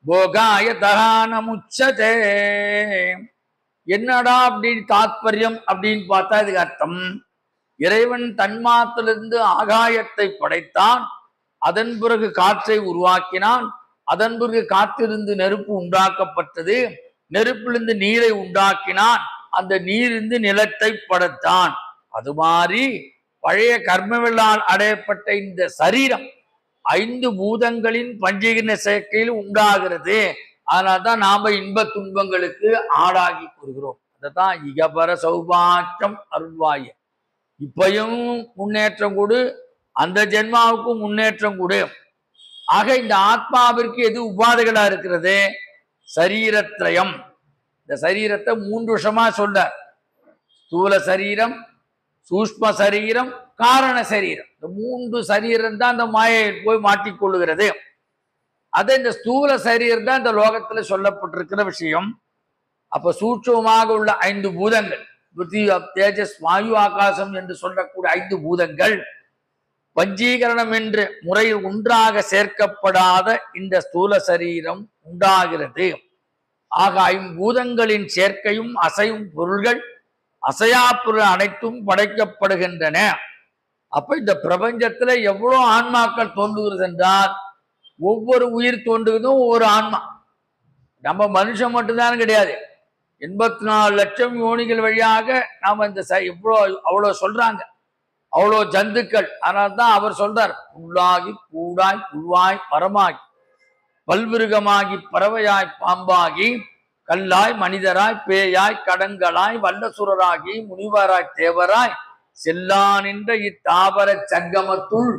போகாயதா நமுஷ்யதே. என்னடா அப்படின்னு தாத்பரியம் அப்படின்னு பார்த்தா இதுக்கு அர்த்தம், இறைவன் தன்மாத்திலிருந்து ஆகாயத்தை படைத்தான், அதன் பிறகு காற்றை உருவாக்கினான், அதன் பிறகு காற்றிலிருந்து நெருப்பு உண்டாக்கப்பட்டது, நெருப்பிலிருந்து நீரை உண்டாக்கினான், அந்த நீரிலிருந்து நிலத்தை படைத்தான். அது மாதிரி பழைய கர்மவில்லால் அடையப்பட்ட இந்த சரீரம் 5 பூதங்களின் பஞ்சீகரண சேர்க்கையில் உண்டாகிறது. அதனால்தான் நாம இன்ப துன்பங்களுக்கு ஆளாகி கொள்கிறோம். அதைத்தான் இகபர சௌபாக்கியம் அருள்வாய. இப்பையும் முன்னேற்றம் கொடு, அந்த ஜென்மாவுக்கும் முன்னேற்றம் கொடு. ஆக இந்த ஆத்மாவிற்கு எது உபாதைகளா இருக்கிறது? சரீரத்ரயம். இந்த சரீரத்தை 3 விஷயமா சொல்ல, ஸ்தூல சரீரம், சூஷ்ம சரீரம், காரண சரீரம். இந்த 3 சரீரம் தான் இந்த மாயையில் போய் மாட்டிக்கொள்ளுகிறது. அதை இந்த ஸ்தூல சரீரம் தான் இந்த லோகத்துல சொல்லப்பட்டிருக்கிற விஷயம். அப்ப சூட்சமாக உள்ள 5 பூதங்கள், பிருத்திவி, தேஜஸ், வாயு, ஆகாசம் என்று சொல்லக்கூடிய 5 பூதங்கள் பஞ்சீகரணம் என்று முறையில் ஒன்றாக சேர்க்கப்படாத இந்த ஸ்தூல சரீரம் உண்டாகிறது. ஆக ஐம்பூதங்களின் சேர்க்கையும் அசையும் பொருள்கள் அசையா பொருள் அனைத்தும் படைக்கப்படுகின்றன. அப்ப இந்த பிரபஞ்சத்துல எவ்வளவு ஆன்மாக்கள் தோன்றுகிறது என்றால் ஒவ்வொரு உயிர் தோன்றுவதும் ஒவ்வொரு ஆன்மா. நம்ம மனுஷன் மட்டும்தான் கிடையாது, 84 லட்சம் யோனிகள் வழியாக நாம இந்த அவ்வளவு சொல்றாங்க, அவ்வளோ ஜந்துக்கள். அதனால்தான் அவர் சொல்றார், புல்லாகி பூடாய் புல்வாய் மரமாகி பல்விருகமாகி பறவையாய் பாம்பாகி கல்லாய் மனிதராய் பேயாய் கடங்களாய் வல்லசுரராகி முனிவராய் தேவராய் செல்லா நின்ற இத்தாவர சங்கமத்துள்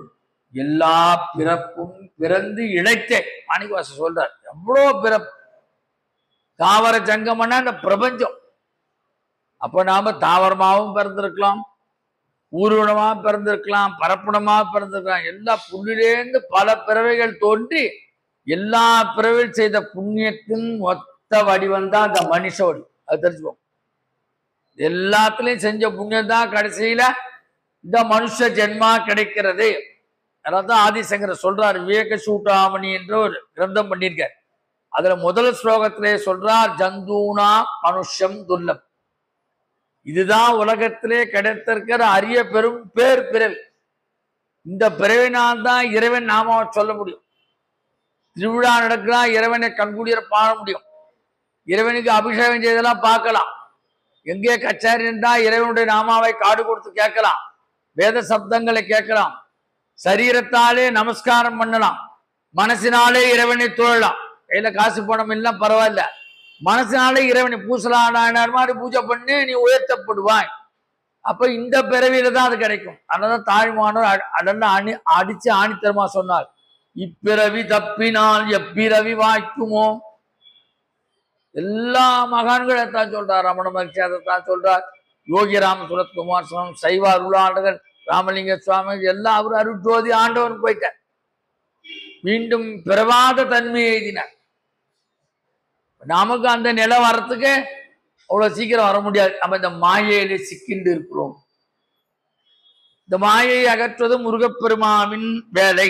எல்லா பிறப்பும் பிறந்து இழைத்தே. மாணிக்கவாசகர் சொல்றார், எவ்வளோ பிறப்பு. தாவர சங்கமன்னா இந்த பிரபஞ்சம். அப்ப நாம தாவரமாகவும் பிறந்திருக்கலாம், ஊர்வனமா பிறந்திருக்கலாம், பரப்புணமா பிறந்திருக்கலாம். எல்லா புள்ளிலேருந்து பல பிறவைகள் தோன்றி எல்லா பிறவைகள் செய்த புண்ணியத்தின் மொத்த வடிவம் தான் அந்த மனுஷ வடிவம். அது தெரிஞ்சுக்கோங்க. எல்லாத்துலயும் செஞ்ச புண்ணியம் தான் கடைசியில இந்த மனுஷ ஜென்மா கிடைக்கிறது. அதனால்தான் ஆதிசங்கரர் சொல்றார், விவேக சூட்டாமணி என்ற ஒரு கிரந்தம் பண்ணியிருக்கார். அதுல முதல் ஸ்லோகத்திலே சொல்றார், ஜந்தூனா மனுஷம் துர்லம். இதுதான் உலகத்திலே கிடைத்திருக்கிற அரிய பெரும் பேர் பிறவி. இந்த பிறவினால் தான் இறைவன் நாம சொல்ல முடியும். திருவிழா நடக்கலாம், இறைவனை கண்கூடிய பாட முடியும், இறைவனுக்கு அபிஷேகம் செய்தெல்லாம் பார்க்கலாம். எங்கே கச்சேரி இருந்தா இறைவனுடைய நாமாவை காடு கொடுத்து கேட்கலாம், வேத சப்தங்களை கேட்கலாம், சரீரத்தாலே நமஸ்காரம் பண்ணலாம், மனசினாலே இறைவனை தொழலாம். கையில காசு பணம் எல்லாம் பரவாயில்ல, மனசினாலே இறைவனை பூசலானார் மாதிரி பூஜை பண்ணி நீ உயர்த்தப்படுவாய். அப்ப இந்த பிறவியில தான் அது கிடைக்கும். அதனால தாழ்மானவர் அதெல்லாம் அடிச்சு ஆணித்தரமா சொன்னார், இப்பிறவி தப்பினால் எப்பிறவி வாய்க்குமோ. எல்லா மகான்கள் தான் சொல்றார், ரமண மகிழ்ச்சி அதைத்தான் சொல்றார், யோகி ராம சுரத்குமார் சுவாமி, சைவ அருளாளர்கள் ராமலிங்க சுவாமி எல்லாம் அவர் அருட்ஜோதி ஆண்டவன் போயிட்டார். மீண்டும் பிறவாத தன்மை எழுதினார். நமக்கு அந்த நிலை வர்றதுக்கு அவ்வளவு சீக்கிரம் வர முடியாது. நம்ம இந்த மாயையில சிக்கிண்டு இருக்கிறோம். இந்த மாயையை அகற்றுவது முருகப்பெருமாவின் வேலை.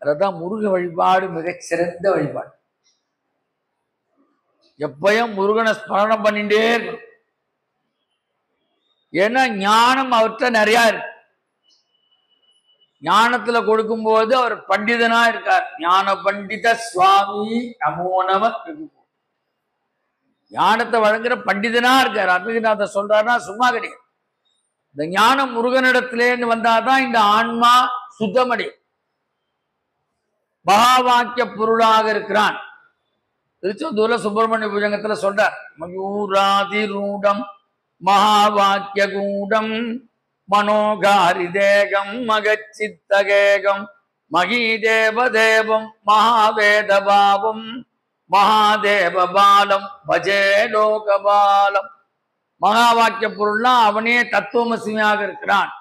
அதுதான் முருக வழிபாடு மிகச்சிறந்த வழிபாடு. எப்பயும் முருகனை ஸ்மரணம் பண்ணிட்டே இருக்கணும். ஏன்னா ஞானம் அவர்கிட்ட நிறைய இருக்கு. ஞானத்துல கொடுக்கும்போது அவர் பண்டிதனா இருக்கார். ஞான பண்டித சுவாமி நமோ நம. ஞானத்தை வழங்குற பண்டிதனா இருக்கார். அருணகிரிநாதர் சொல்றாருன்னா சும்மா கிடையாது. இந்த ஞானம் முருகனிடத்திலேருந்து வந்தாதான் இந்த ஆன்மா சுத்தமடையும், மகா வாக்கிய பொருளாக இருக்கிறான். திருச்செந்தூர்ல சுப்பிரமணிய புஜங்கத்துல சொல்றார், மயூராதி ரூடம் மகா வாக்கிய கூடம் மனோகாரி தேகம் மகச்சித்தகேகம் மகீதேவ தேவம் மகாவேத பாவம் மகாதேவ பாலம் பஜே லோகபாலம். மகா வாக்கிய பொருள்னா அவனே தத்துவமசியாக இருக்கிறான்.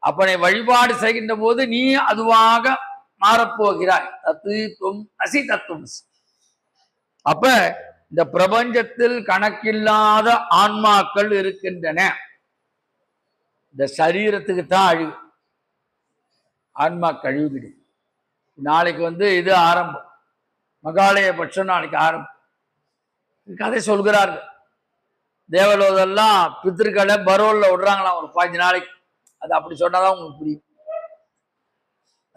அப்பனை வழிபாடு செய்கின்ற போது நீ அதுவாக மாறப்போகிறாய். தத்துவம் அசி தத்துவம். அப்ப இந்த பிரபஞ்சத்தில் கணக்கில்லாத ஆன்மாக்கள் இருக்கின்றன. இந்த சரீரத்துக்கு தான் அழிவு, ஆன்மா கழிவுகிடு. நாளைக்கு இது ஆரம்பம், மகாலய பட்சம் நாளைக்கு ஆரம்பம். கதை சொல்கிறார்கள், தேவலோதெல்லாம் பித்திருக்களை பரோல்ல விடுறாங்களாம் ஒரு 15 நாளைக்கு. அது அப்படி சொன்னாதான் உங்களுக்கு புரியும்.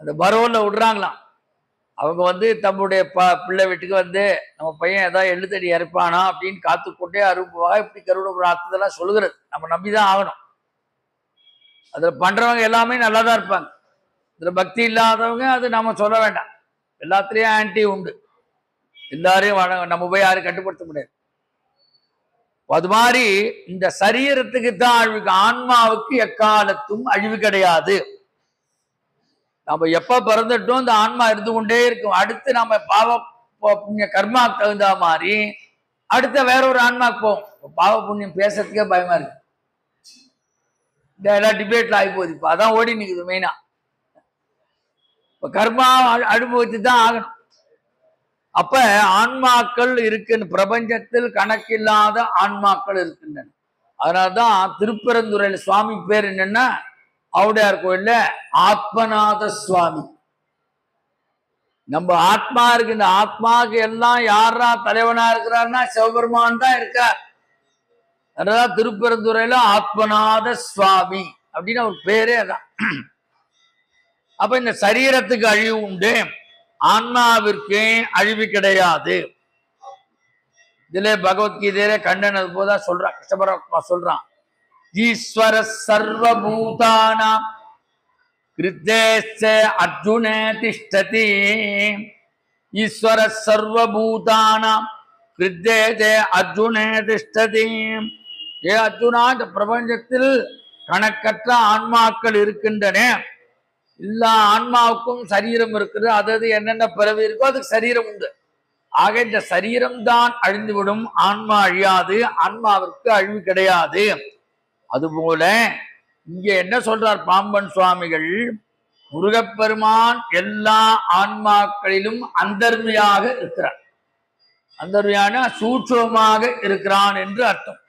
அந்த பரோல்ல விடுறாங்களாம். அவங்க தம்முடைய பிள்ளை வீட்டுக்கு நம்ம பையன் ஏதாவது எழுத்தடி இறப்பானா அப்படின்னு காத்துக்கொண்டே அருப்புவாக இப்படி கருட பிரார்த்ததெல்லாம் சொல்லுகிறது. நம்ம நம்பிதான் ஆகணும். அதுல பண்றவங்க எல்லாமே நல்லா தான் இருப்பாங்க. இதுல பக்தி இல்லாதவங்க அது நம்ம சொல்ல வேண்டாம். எல்லாத்துலயும் ஆன்டி உண்டு, எல்லாரையும் நம்ம போய் யாரும் கட்டுப்படுத்த முடியாது. அது மாதிரி இந்த சரீரத்துக்கு தான் அழிவு, ஆன்மாவுக்கு எக்காலத்தும் அழிவு கிடையாது. நம்ம எப்ப பிறந்துட்டோம் இந்த ஆன்மா இருந்து கொண்டே இருக்கும். அடுத்து நம்ம பாவ புண்ணிய கர்மாக்கு தகுந்த மாதிரி அடுத்த வேற ஒரு ஆன்மாக்கு போவோம். பாவ புண்ணியம் பேசுறதுக்கே பயமா இருக்கு. இந்த எல்லாம் டிபேட்ல ஆகி போகுது. இப்ப அதான் ஓடி நிக்குது மெயினா. இப்ப கர்மா அனுபவித்து தான் ஆகணும். அப்ப ஆன்மாக்கள் இருக்குன்னு பிரபஞ்சத்தில் கணக்கில்லாத ஆன்மாக்கள் இருக்கின்றன. அதனால்தான் திருப்பரந்துறையில சுவாமி பேர் என்னன்னா, ஆவுடையார் கோயில்ல ஆத்மநாத சுவாமி. நம்ம ஆத்மா இருக்கு. இந்த ஆத்மாவுக்கு எல்லாம் யாரா தலைவனா இருக்கிறார்னா சிவபெருமான் தான் இருக்கார். அதான் திருப்பெருந்துறையில ஆத்மநாத சுவாமி அப்படின்னு அவர் பேரே அதான். அப்ப இந்த சரீரத்துக்கு அழிவு உண்டு, ஆன்மாவிற்கு அழிவு கிடையாது. இதுல பகவத்கீதையில கண்ணன் அது போதா சொல்றான், கிருஷ்ண பரமாத்மா சொல்றான், ஈஸ்வர சர்வபூதானாம் கிருத்தேச்ச அர்ஜுன திஷ்டதி. ஈஸ்வர சர்வபூதானாம் கிருத்தேச்ச அர்ஜுன திஷ்டதி. ஏ அர்ஜுனா, இந்த பிரபஞ்சத்தில் கணக்கற்ற ஆன்மாக்கள் இருக்கின்றன. எல்லா ஆன்மாவுக்கும் சரீரம் இருக்குது. அதாவது என்னென்ன பிறவி இருக்கோ அதுக்கு சரீரம் உண்டு. ஆக இந்த சரீரம் தான் அழிந்துவிடும், ஆன்மா அழியாது, ஆன்மாவிற்கு அழிவு கிடையாது. அதுபோல இங்க என்ன சொல்றார் பாம்பன் சுவாமிகள், முருகப்பெருமான் எல்லா ஆன்மாக்களிலும் அந்தர்மியாக இருக்கிறார். அந்தர்மியான சூட்சமாக இருக்கிறான் என்று அர்த்தம்.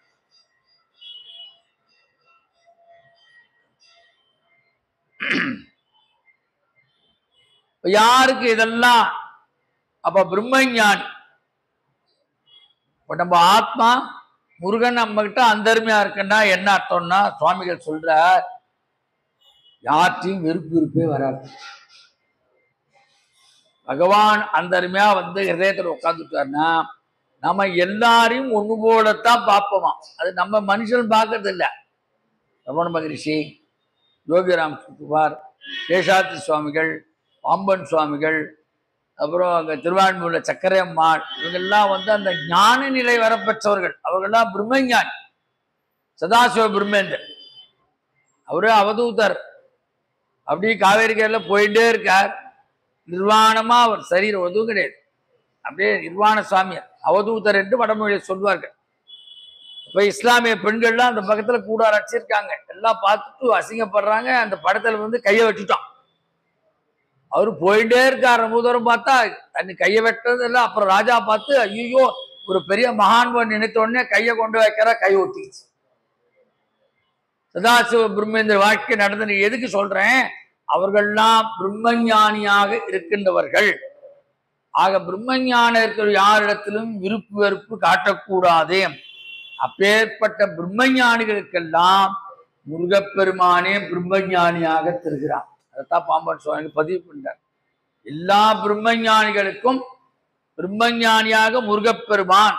யாருக்கு இதெல்லாம்? அப்ப பிரம்மஞானி. இப்ப நம்ம ஆத்மா முருகன் நம்ம கிட்ட அந்தர்மையா இருக்குன்னா என்ன அர்த்தம்னா, சுவாமிகள் சொல்ற யார்ட்டையும் வெறுப்பே வராது. பகவான் அந்தர்மையா வந்து ஹிருதயத்துல உட்காந்துட்டாருன்னா நம்ம எல்லாரையும் ஒண்ணு போலத்தான் பார்ப்போமா. அது நம்ம மனுஷன் பார்க்கறது இல்லை. ரமண மகரிஷி, யோகிராம் சுகுமார், சேஷாத்ரி சுவாமிகள், பாம்பன் சுவாமிகள், அப்புறம் அங்க திருவான்மூர்ல சக்கரை அம்மாள், இவங்கெல்லாம் வந்து அந்த ஞான நிலை வரப்பெற்றவர்கள். அவர்கள்லாம் பிரம்மஞானி. சதாசிவ பிரம்மேந்தர் அவரு அவதூதர். அப்படியே காவேரி கரையில போயிட்டே இருக்கார். நிர்வாணமா அவர் சரீரம் எதுவும் கிடையாது. அப்படியே நிர்வாண சுவாமியார் அவதூதர் என்று வடமொழியை சொல்வார்கள். இப்ப இஸ்லாமிய பெண்கள்லாம் அந்த பக்கத்துல கூடார அடிச்சிருக்காங்க. எல்லாம் பார்த்துட்டு அசிங்கப்படுறாங்க. அந்த படத்துல வந்து கையை வச்சுட்டான். அவரு போயிட்டே இருக்காரு. ரொம்ப தூரம் பார்த்தா தண்ணி கையை வெட்டுறது இல்லை. அப்புறம் ராஜா பார்த்து ஐயோ ஒரு பெரிய மகான்வன் நினைத்த உடனே கையை கொண்டு வைக்கிற, கை ஒட்டிச்சு. சதாசிவ பிரம்மேந்திர வாழ்க்கை நடந்தது. எதுக்கு சொல்றேன்? அவர்கள்லாம் பிரம்மஞானியாக இருக்கின்றவர்கள். ஆக பிரம்மஞான இருக்கிற யாரிடத்திலும் விருப்பு வெறுப்பு காட்டக்கூடாது. அப்பேற்பட்ட பிரம்மஞானிகளுக்கெல்லாம் முருகப்பெருமானே பிரம்மஞானியாக தருகிறார். அதைத்தான் பாம்பன் சுவாமி பதிவு பண்றார். எல்லா பிரம்மஞானிகளுக்கும் பிரம்மஞானியாக முருகப்பெருமான்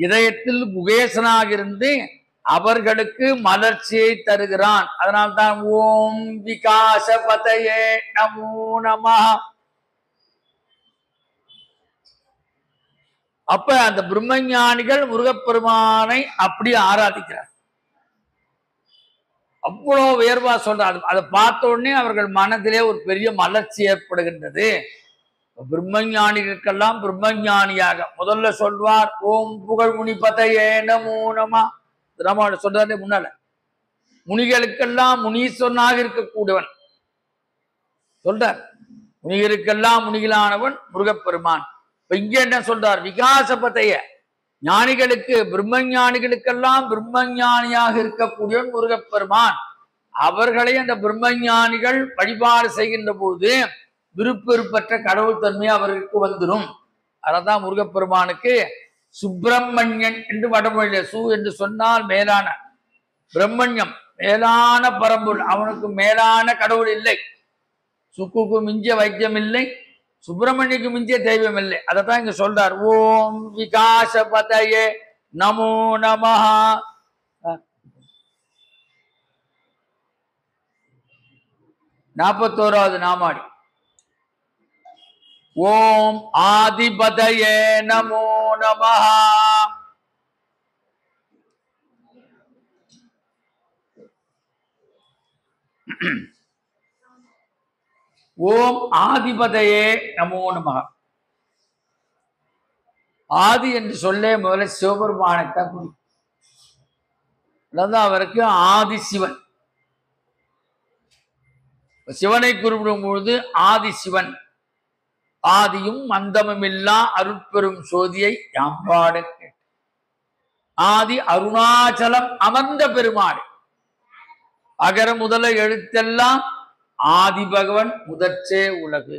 இதயத்தில் குகேசனாக இருந்து அவர்களுக்கு மலர்ச்சியை தருகிறான். அதனால்தான் ஓம் விகாச பதயே நமோ நமஹ. அப்ப அந்த பிரம்மஞானிகள் முருகப்பெருமானை அப்படி ஆராதிக்கிறார். அவ்வளவு உயர்வா சொல்றாரு. அதை பார்த்த உடனே அவர்கள் மனதிலே ஒரு பெரிய மலர்ச்சி ஏற்படுகின்றது. பிரம்மஞானிகளுக்கெல்லாம் பிரம்மஞானியாக முதல்ல சொல்வார், ஓம் புகழ் முனிபதையே நமோ நமஹ. ராமாவோட சொல்றாரு முன்னால. முனிகளுக்கெல்லாம் முனீஸ்வரனாக இருக்கக்கூடியவன் சொல்றார். முனிகளுக்கெல்லாம் முனிகளானவன் முருகப்பெருமான். இப்ப இங்க என்ன சொல்றார்? விகாசபதைய ஞானிகளுக்கு, பிரம்மஞானிகளுக்கெல்லாம் பிரம்மஞானியாக இருக்கக்கூடியவன் முருகப்பெருமான். அவர்களை அந்த பிரம்மஞானிகள் வழிபாடு செய்கின்ற போது விருப்பெருப்பற்ற கடவுள் தன்மை அவர்களுக்கு வந்துடும். அததான் முருகப்பெருமானுக்கு சுப்பிரமணியன் என்று வடமொழியில, சு என்று சொன்னால் மேலான, பிரம்மண்யம் மேலான பரம்பொருள். அவனுக்கு மேலான கடவுள் இல்லை. சுக்குக்கு மிஞ்சிய வைத்தியம் இல்லை, சுப்பிரமணியக்கு மிஞ்சிய தெய்வம் இல்லை. அதைத்தான் இங்க சொல்றார். ஓம் விகாச பதயே நமோ நமஹ. 41வது நாமாடி. ஓம் ஆதிபதயே நமோ நமஹ. ஓம் ஆதிபதயே நமோ நமஹ. ஆதி என்று சொல்லே முதல்ல சிவபெருமானைத்தான் குறிக்கும். அதான் அவருக்கு ஆதி சிவன். சிவனை குறிப்பிடும் பொழுது ஆதி சிவன், ஆதியும் அந்தமும் இல்லா அருட்பெரும் சோதியை யாம்பாட கேட்டு, ஆதி அருணாச்சலம் அமர்ந்த பெருமாள், அகர முதல எழுத்தெல்லாம் ஆதி பகவன் முதற்றே உலகு.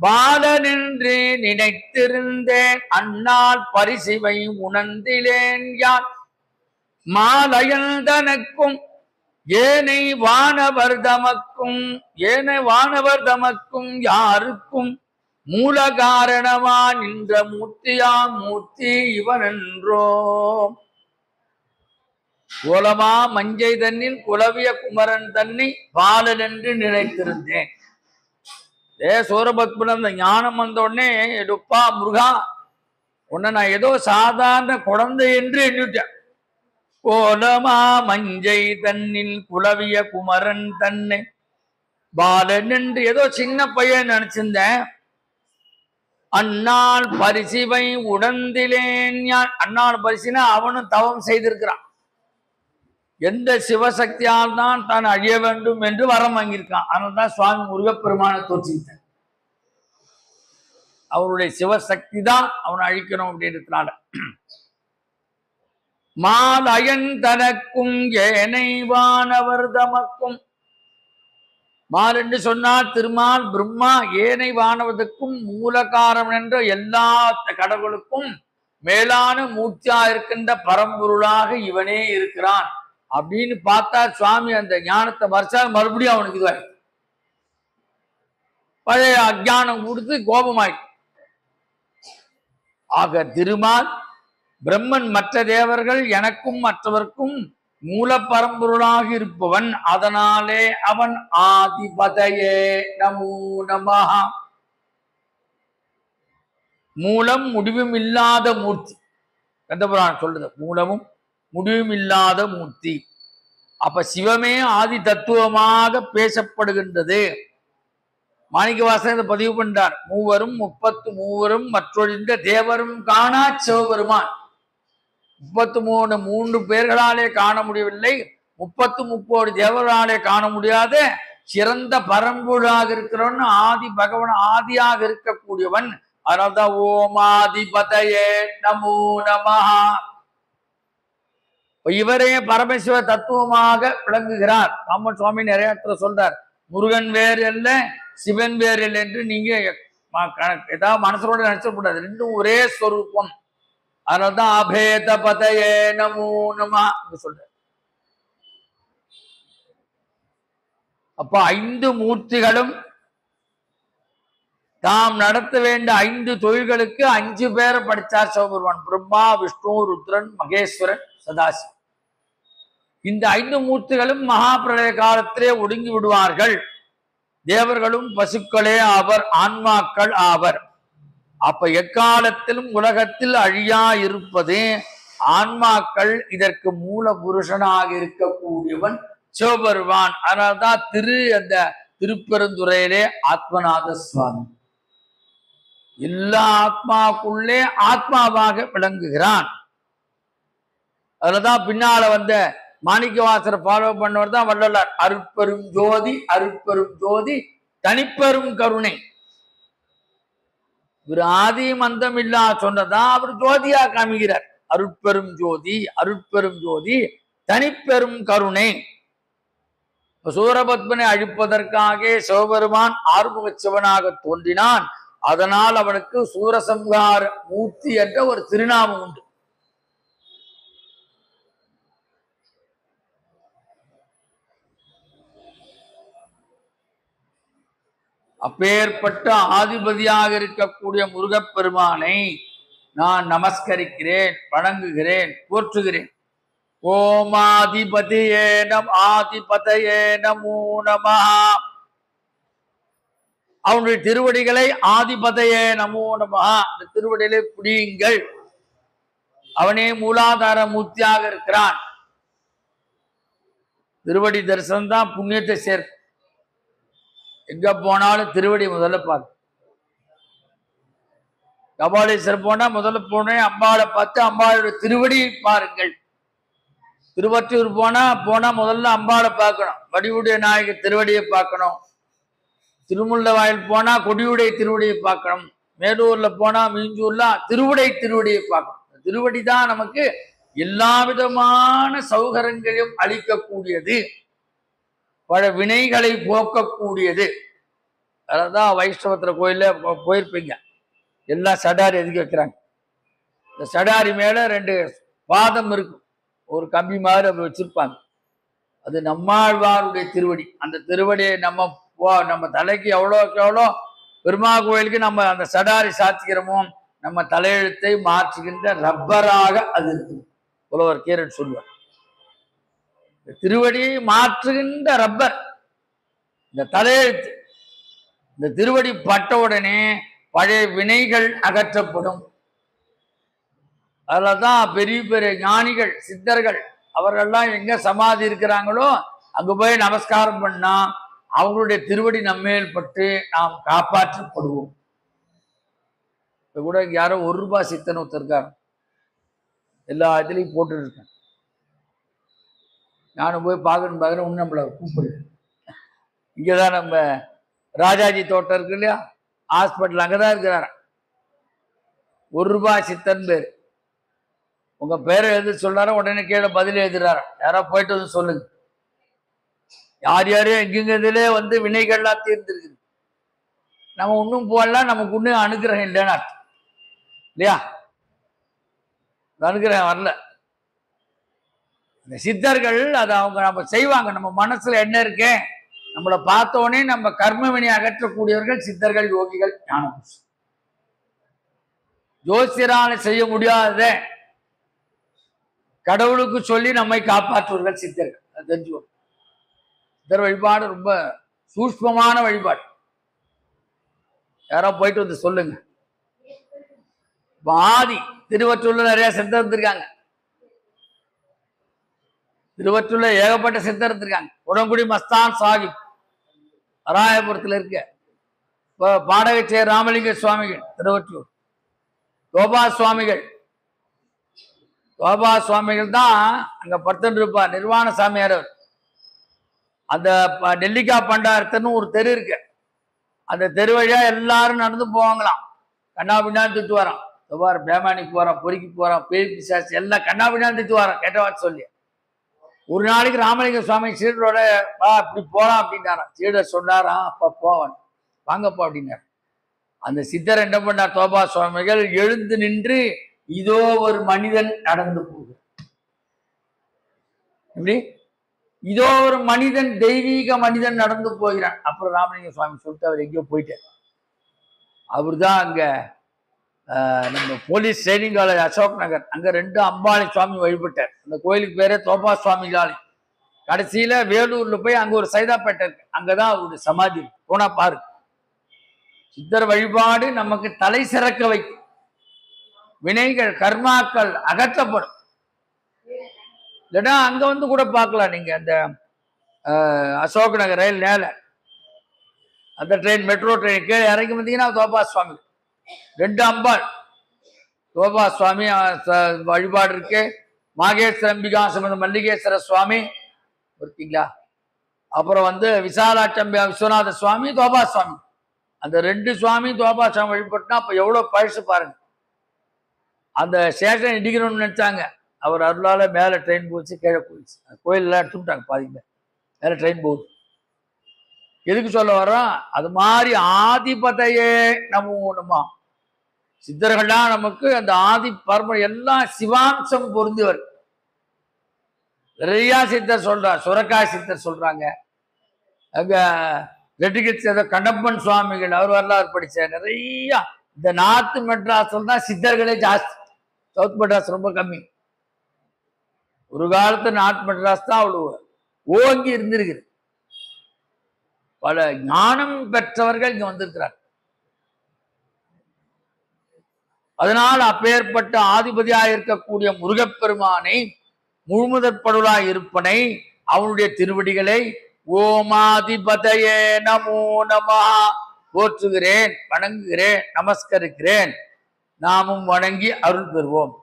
பாலனென்று நினைத்திருந்தேன் அந்நாள் பரிசிவை உணர்ந்திலேன் யான் மாலையல் தனக்கும் ஏனை வானவர் தமக்கும் யாருக்கும் மூல காரணமா நின்ற மூர்த்தி இவனென்றோ கோலமா மஞ்சை தன்னில் குலவிய குமரன் தன்னை பாலன் என்று நினைத்திருந்தேன். சூரபத்மன் அந்த ஞானம் வந்த உடனே எடுப்பா முருகா உன்னை நான் ஏதோ சாதாரண குழந்தை என்று எண்ணிட்டேன். கோலமா மஞ்சை தன்னில் குலவிய குமரன் தன்னை பாலன் என்று ஏதோ சின்ன பையன் நினைச்சிருந்தேன். அந்நாள் பரிசிவை உணர்ந்திலேன் யான். அந்நாள் பரிசினா அவனும் தவம் செய்திருக்கிறான். எந்த சிவசக்தியால் தான் தான் அழிய வேண்டும் என்று வரம் வாங்கியிருக்கான். அதனால்தான் சுவாமி முருகப்பெருமானை தோற்றிவிட்டான். அவருடைய சிவசக்தி தான் அவனை அழிக்கணும் அப்படின்றதுனால. மாலயன் தனக்கும் ஏனை வானவர் தமக்கும். மால் என்று சொன்னால் திருமால் பிரம்மா ஏனை வானவதற்கும் மூலகாரம் என்ற எல்லா கடவுளுக்கும் மேலான மூர்த்தியா இருக்கின்ற பரம்பொருளாக இவனே இருக்கிறான் அப்படின்னு பார்த்தா சுவாமி அந்த ஞானத்தை மறைச்சால் மறுபடியும் அவனுக்கு இதுவாயிடுச்சு. பழைய அஜானம் கொடுத்து கோபமாயிடுச்சு. ஆக திருமால் பிரம்மன் மற்ற தேவர்கள் எனக்கும் மற்றவர்க்கும் மூல பரம்பொருளாக இருப்பவன். அதனாலே அவன் ஆதிபதையே நமோ நமஹ. மூலம் முடிவும் இல்லாத மூர்த்தி. கந்தபுராணம் சொல்லுது மூலமும் முடிவும் இல்லாத மூர்த்தி. அப்ப சிவமே ஆதி தத்துவமாக பேசப்படுகின்றது. மாணிக்கவாசகர் இதை பதிவு பண்றார். மூவரும் 33 மற்றொழிந்த தேவரும் காணா சிவபெருமான். 33 3 பேர்களாலே காண முடியவில்லை, 33 தேவர்களாலே காண முடியாத சிறந்த பரம்பொருளாக இருக்கிறவன் ஆதி பகவன், ஆதியாக இருக்கக்கூடியவன். அதனால்தான் ஓம் ஆதிபதையே நமோ நமஹ. இவரே பரமசிவ தத்துவமாக விளங்குகிறார். ராமன் சுவாமி நிறைய இடத்துல சொல்றார், முருகன் வேறு அல்ல சிவன் வேறு இல்லை என்று நீங்க ஏதாவது மனசோட நினைச்சக்கூடாது. ரெண்டும் ஒரே ஸ்வரூபம். அதனால்தான் அபேத பதையே நமோ நமஹ சொல்ற. அப்ப 5 மூர்த்திகளும் தாம் நடத்த வேண்டிய 5 தொழில்களுக்கு 5 பேரை படித்தார் சிவபெருமான். பிரம்மா, விஷ்ணு, ருத்ரன், மகேஸ்வரன், சதாசிவன். இந்த 5 மூர்த்திகளும் மகாபிரளய காலத்திலே ஒடுங்கி விடுவார்கள். தேவர்களும் பசுக்களே ஆவர், ஆன்மாக்கள் ஆவர். அப்ப எக்காலத்திலும் உலகத்தில் அழியா இருப்பது ஆன்மாக்கள். இதற்கு மூல புருஷனாக இருக்கக்கூடியவன் சிவபெருமான். அதனால்தான் அந்த திருப்பெருந்துறையிலே ஆத்மநாத சுவாமி எல்லா ஆத்மாக்குள்ளே ஆத்மாவாக விளங்குகிறான். அதுலதான் பின்னால வந்த மாணிக்கவாசரை ஃபாலோ பண்ணவர் தான் வள்ளலார். அருட்பெரும் ஜோதி, அருட்பெரும் ஜோதி, தனிப்பெரும் கருணை. இவர் ஆதி மந்தம் இல்லா சொன்னதான் அவர் ஜோதியா காமிக்கிறார். அருட்பெரும் ஜோதி, அருட்பெரும் ஜோதி, தனிப்பெரும் கருணை. சூரபத்மனை அழிப்பதற்காக சிவபெருமான் ஆறுமுக சிவனாக தோன்றினான். அதனால் அவனுக்கு சூரசம்ஹார மூர்த்தி என்ற ஒரு திருநாமம் உண்டு. அப்பேற்பட்ட ஆதிபதியாக இருக்கக்கூடிய முருகப்பெருமானை நான் நமஸ்கரிக்கிறேன், வணங்குகிறேன், போற்றுகிறேன். ஓம் ஆதிபதியே ஆதிபதையே நமோ நமஹ. அவனுடைய திருவடிகளை ஆதிபதையே நமோ நமஹ, அந்த திருவடிகளை புடியுங்கள். அவனே மூலாதார மூர்த்தியாக இருக்கிறான். திருவடி தரிசனம் தான் புண்ணியத்தை சேர்க்கும். எங்க போனாலும் திருவடி முதல்ல பார்த்து. கபாலீஸ்வரர் போனா முதல்ல போனே அம்பாளை பார்த்து அம்பாளுடைய திருவடியை பாருங்கள். திருவற்றூர் போனா முதல்ல அம்பாளை பார்க்கணும், வடிவுடைய நாயகர் திருவடியை பார்க்கணும். திருமுல்ல வாயில் போனா கொடியுடைய திருவடியை பார்க்கணும். மேலூர்ல போனா மீஞ்சூர்ல திருவடியை பார்க்கணும். திருவடி தான் நமக்கு எல்லா விதமான சௌகரங்களையும் அளிக்கக்கூடியது, பல வினைகளை போக்கக்கூடியது. அதான் வைஷ்ணவத்துல கோயில போயிருப்பீங்க. எல்லாம் சடாரி எதுக்கு வைக்கிறாங்க. இந்த சடாரி மேல 2 பாதம் இருக்கும், ஒரு கம்பி மாதிரி அப்படி வச்சிருப்பாங்க. அது நம்மாழ்வாருடைய திருவடி. அந்த திருவடியை நம்ம தலைக்கு எவ்வளோக்கு எவ்வளோ பெருமா கோயிலுக்கு நம்ம அந்த சடாரி சாத்திக்கிறோமோ நம்ம தலையெழுத்தை மாற்றுகின்ற ரப்பராக அது இருக்கு. புலவர் கீரன் சொல்வார், திருவடியை மாற்றுகின்ற ரப்பர் இந்த தலையெழுத்து. இந்த திருவடி பட்ட உடனே பழைய வினைகள் அகற்றப்படும். அதுலதான் பெரிய பெரிய ஞானிகள் சித்தர்கள் அவர்கள்லாம் எங்க சமாதி இருக்கிறாங்களோ அங்க போய் நமஸ்காரம் பண்ணா அவங்களுடைய திருவடி நம்மேல் பட்டு நாம் காப்பாற்றப்படுவோம். இப்ப கூட யாரோ ₹1 சித்தன் ஒருத்தர் இருக்காங்க, எல்லா இதுலையும் போட்டு இருக்கேன். நானும் போய் பார்க்கணும் ஒன்னும் நம்மள கூப்பிடு. இங்கதான் நம்ம ராஜாஜி தோட்டம் இருக்கு இல்லையா, ஹாஸ்பிட்டல் அங்கதான் இருக்கிறார. ₹1 சித்தன் பேர். உங்க பேரை எழுதி சொல்றாரு, உடனே கீழே பதில் எழுதுறாரு. யாரோ போயிட்டு வந்து சொல்லுங்க. யார் யாரும் எங்கெங்கதுல வந்து வினைகள்லாம் தீர்ந்துருக்குது. நம்ம ஒன்றும் போடலாம், நமக்கு ஒன்றும் அனுகிரகம் இல்லைன்னு அர்த்தம் இல்லையா. அனுகிரகம் வரல. இந்த சித்தர்கள் அதை அவங்க நம்ம செய்வாங்க. நம்ம மனசுல என்ன இருக்கே நம்மளை பார்த்தோடனே நம்ம கர்ம வினை அகற்றக்கூடியவர்கள் சித்தர்கள், யோகிகள், ஞானபுருஷர். ஜோசியரால செய்ய முடியாத கடவுளுக்கு சொல்லி நம்மை காப்பாற்றுவர்கள் சித்தர்கள். அது தெரிஞ்சுக்கணும். சித்தர் வழிபாடு ரொம்ப சூஷ்மமான வழிபாடு. யாரோ போயிட்டு வந்து சொல்லுங்க. ஆதி திருவற்றூர்ல நிறைய சித்தர் இருந்திருக்காங்க. திருவற்றூர்ல ஏகப்பட்ட சித்தர் இருந்திருக்காங்க. உடங்குடி மஸ்தான் சாஹிப் அராயபுரத்துல இருக்க. இப்போ பாடகச்சே ராமலிங்க சுவாமிகள் திருவற்றூர். தோபா சுவாமிகள் தான் அங்க படுத்துட்டு இருப்பார். நிர்வாண சாமியார் அவர். அந்த நெல்லிக்கா பண்டாரத்துன்னு ஒரு தெரு இருக்கு. அந்த தெரு வழியா எல்லாரும் நடந்து போவாங்களாம். கண்ணா பின்னான்னு திட்டு வரான். பேமானிக்கு போறான், பொறிக்கு போறான், பேய் பிசாசு எல்லாம் கண்ணா பின்னான்னு திட்டு வரான் கேட்ட வார்த்தை சொல்லி. ஒரு நாளைக்கு ராமலிங்க சுவாமி சீடரோட இப்படி போலாம் அப்படின்னாராம். சீடர் சொன்னாராம், அப்ப போவான் வாங்கப்பா அப்படின்னாரு. அந்த சித்தர் என்ன பண்ணார், தோபா சுவாமிகள் எழுந்து நின்று இதோ ஒரு மனிதன் நடந்து போகுது. எப்படி இதோ ஒரு மனிதன், தெய்வீக மனிதன் நடந்து போகிறான். அப்புறம் ராமலிங்க சுவாமி சொல்லிட்டு அவர் எங்கேயோ போயிட்டார். அவர் தான் அங்க நம்ம police training college Ashok Nagar அங்க 2 அம்பாளி சுவாமி வழிபட்டார். அந்த கோயிலுக்கு பேரே தோபா சுவாமிகாலி. கடைசியில வேலூர்ல போய் அங்க ஒரு சைதாப்பேட்டை இருக்கு, அங்கதான் அவருடைய சமாதி போனா பாரு. சித்தர் வழிபாடு நமக்கு தலை சிறக்க வைக்கும். வினைகள் கர்மாக்கள் அகற்றப்படும். இல்லைன்னா அங்க வந்து கூட பார்க்கலாம் நீங்க. அந்த அசோக் நகர் ரயில் நேல அந்த ட்ரெயின், மெட்ரோ ட்ரெயின் கீழே இறங்கி வந்தீங்கன்னா தோபா சுவாமி 2 அம்பாள். தோபா சுவாமி வழிபாடு இருக்கு. மாகேஸ்வர அம்பிகா சம்பந்த மல்லிகேஸ்வர சுவாமி இருக்கீங்களா. அப்புறம் வந்து விசாலாட்சம்பியா விஸ்வநாத சுவாமி, தோபா சுவாமி. அந்த 2 சுவாமி தோபா சுவாமி வழிபட்டா அப்ப எவ்வளவு பழசு பாருங்க. அந்த ஸ்டேஷன் இடிக்கணும்னு நினைச்சாங்க. அவர் அருளால மேல ட்ரெயின் போச்சு, கீழே போயிடுச்சு. கோயிலெல்லாம் எடுத்துட்டாங்க பாதிங்க. மேல ட்ரெயின் போகுது. எதுக்கு சொல்ல வரோம், அது மாதிரி ஆதிபதையே நம்ம சித்தர்கள்லாம் நமக்கு அந்த ஆதி பரம்பரை எல்லாம் சிவாம்சம் பொருந்திவர். நிறையா சித்தர் சொல்றார். சுரக்காய் சித்தர் சொல்றாங்க. அங்க ரெட்டிகேட் கண்ணப்பன் சுவாமிகள் அவர் வரலாறு படிச்ச நிறைய. இந்த நார்த் மெட்ராஸ்ல தான் சித்தர்களே ஜாஸ்தி, சவுத் மெட்ராஸ் ரொம்ப கம்மி. ஒரு காலத்து நார்த் மெட்ராஸ் தான் அவ்வளவு ஓங்கி இருந்திருக்குது. பல ஞானம் பெற்றவர்கள் இங்க வந்திருக்கிறார். அதனால் அப்பேற்பட்ட ஆதிபதியாக இருக்கக்கூடிய முருகப்பெருமானை, முழுமுதற்பொருளாய் இருப்பனை, அவனுடைய திருவடிகளை ஓமாதிபதையே நமோ நமஹ போற்றுகிறேன், வணங்குகிறேன், நமஸ்கரிக்கிறேன். நாமும் வணங்கி அருள் பெறுவோம்.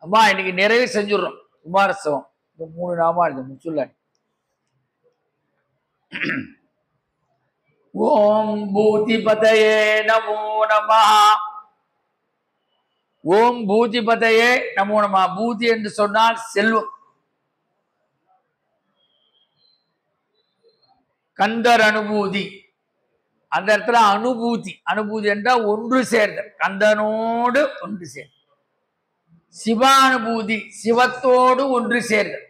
அம்மா இன்னைக்கு நிறைவு செஞ்சுடுறோம். குமாரசவம் 3 நாமா சொல்ல. ஓம் பூதிபதையே நமோ நமஹ. ஓம் பூதிபதையே நமோ நமஹ. பூதி என்று சொன்னால் செல்வம். கந்தர் அனுபூதி. அந்த இடத்துல அனுபூதி, அனுபூதி என்றால் ஒன்று சேர்தல், கந்தனோடு ஒன்று சேர்தல். சிவானுபூதி, சிவத்தோடு ஒன்று சேர்தல்.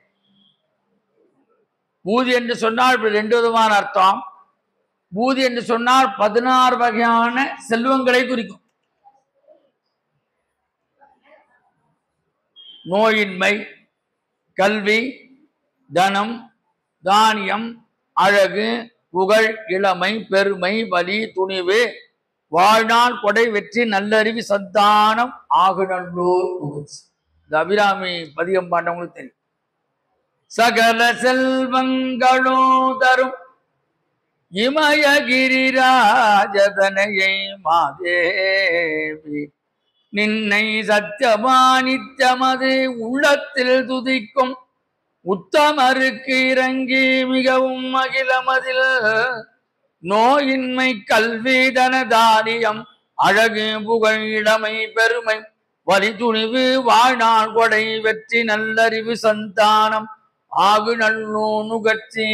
பூதி என்று சொன்னால் இப்படி 2 விதமான அர்த்தம். பூதி என்று சொன்னால் 16 வகையான செல்வங்களை குறிக்கும். நோயின்மை, கல்வி, தனம், தானியம், அழகு, புகழ், இளமை, பெருமை, வலி, துணிவு, வாழ்நாள் கொடை, வெற்றி, நல்லறிவு, சந்தானம், ஆகுநல்லூர். இந்த அபிராமி பதிகம் பாண்டவங்களுக்கு தெரியும். சகல செல்வங்களோ தரும் இமயகிரிராஜதனையை மாதேவி, நின்னை சத்தியமானித்தமது உள்ளத்தில் துதிக்கும் உத்தமருக்கு இறங்கி மிகவும் அகிலமதில் நோயின்மை, கல்வி, தனதானியம், அழகு, புகழ், இளமை, பெருமை, வலி, துணிவு, வாழ்நாள் கொடை, வெற்றி, நல்லறிவு, சந்தானம், ஆகு நல்லோ நுகர்ச்சி,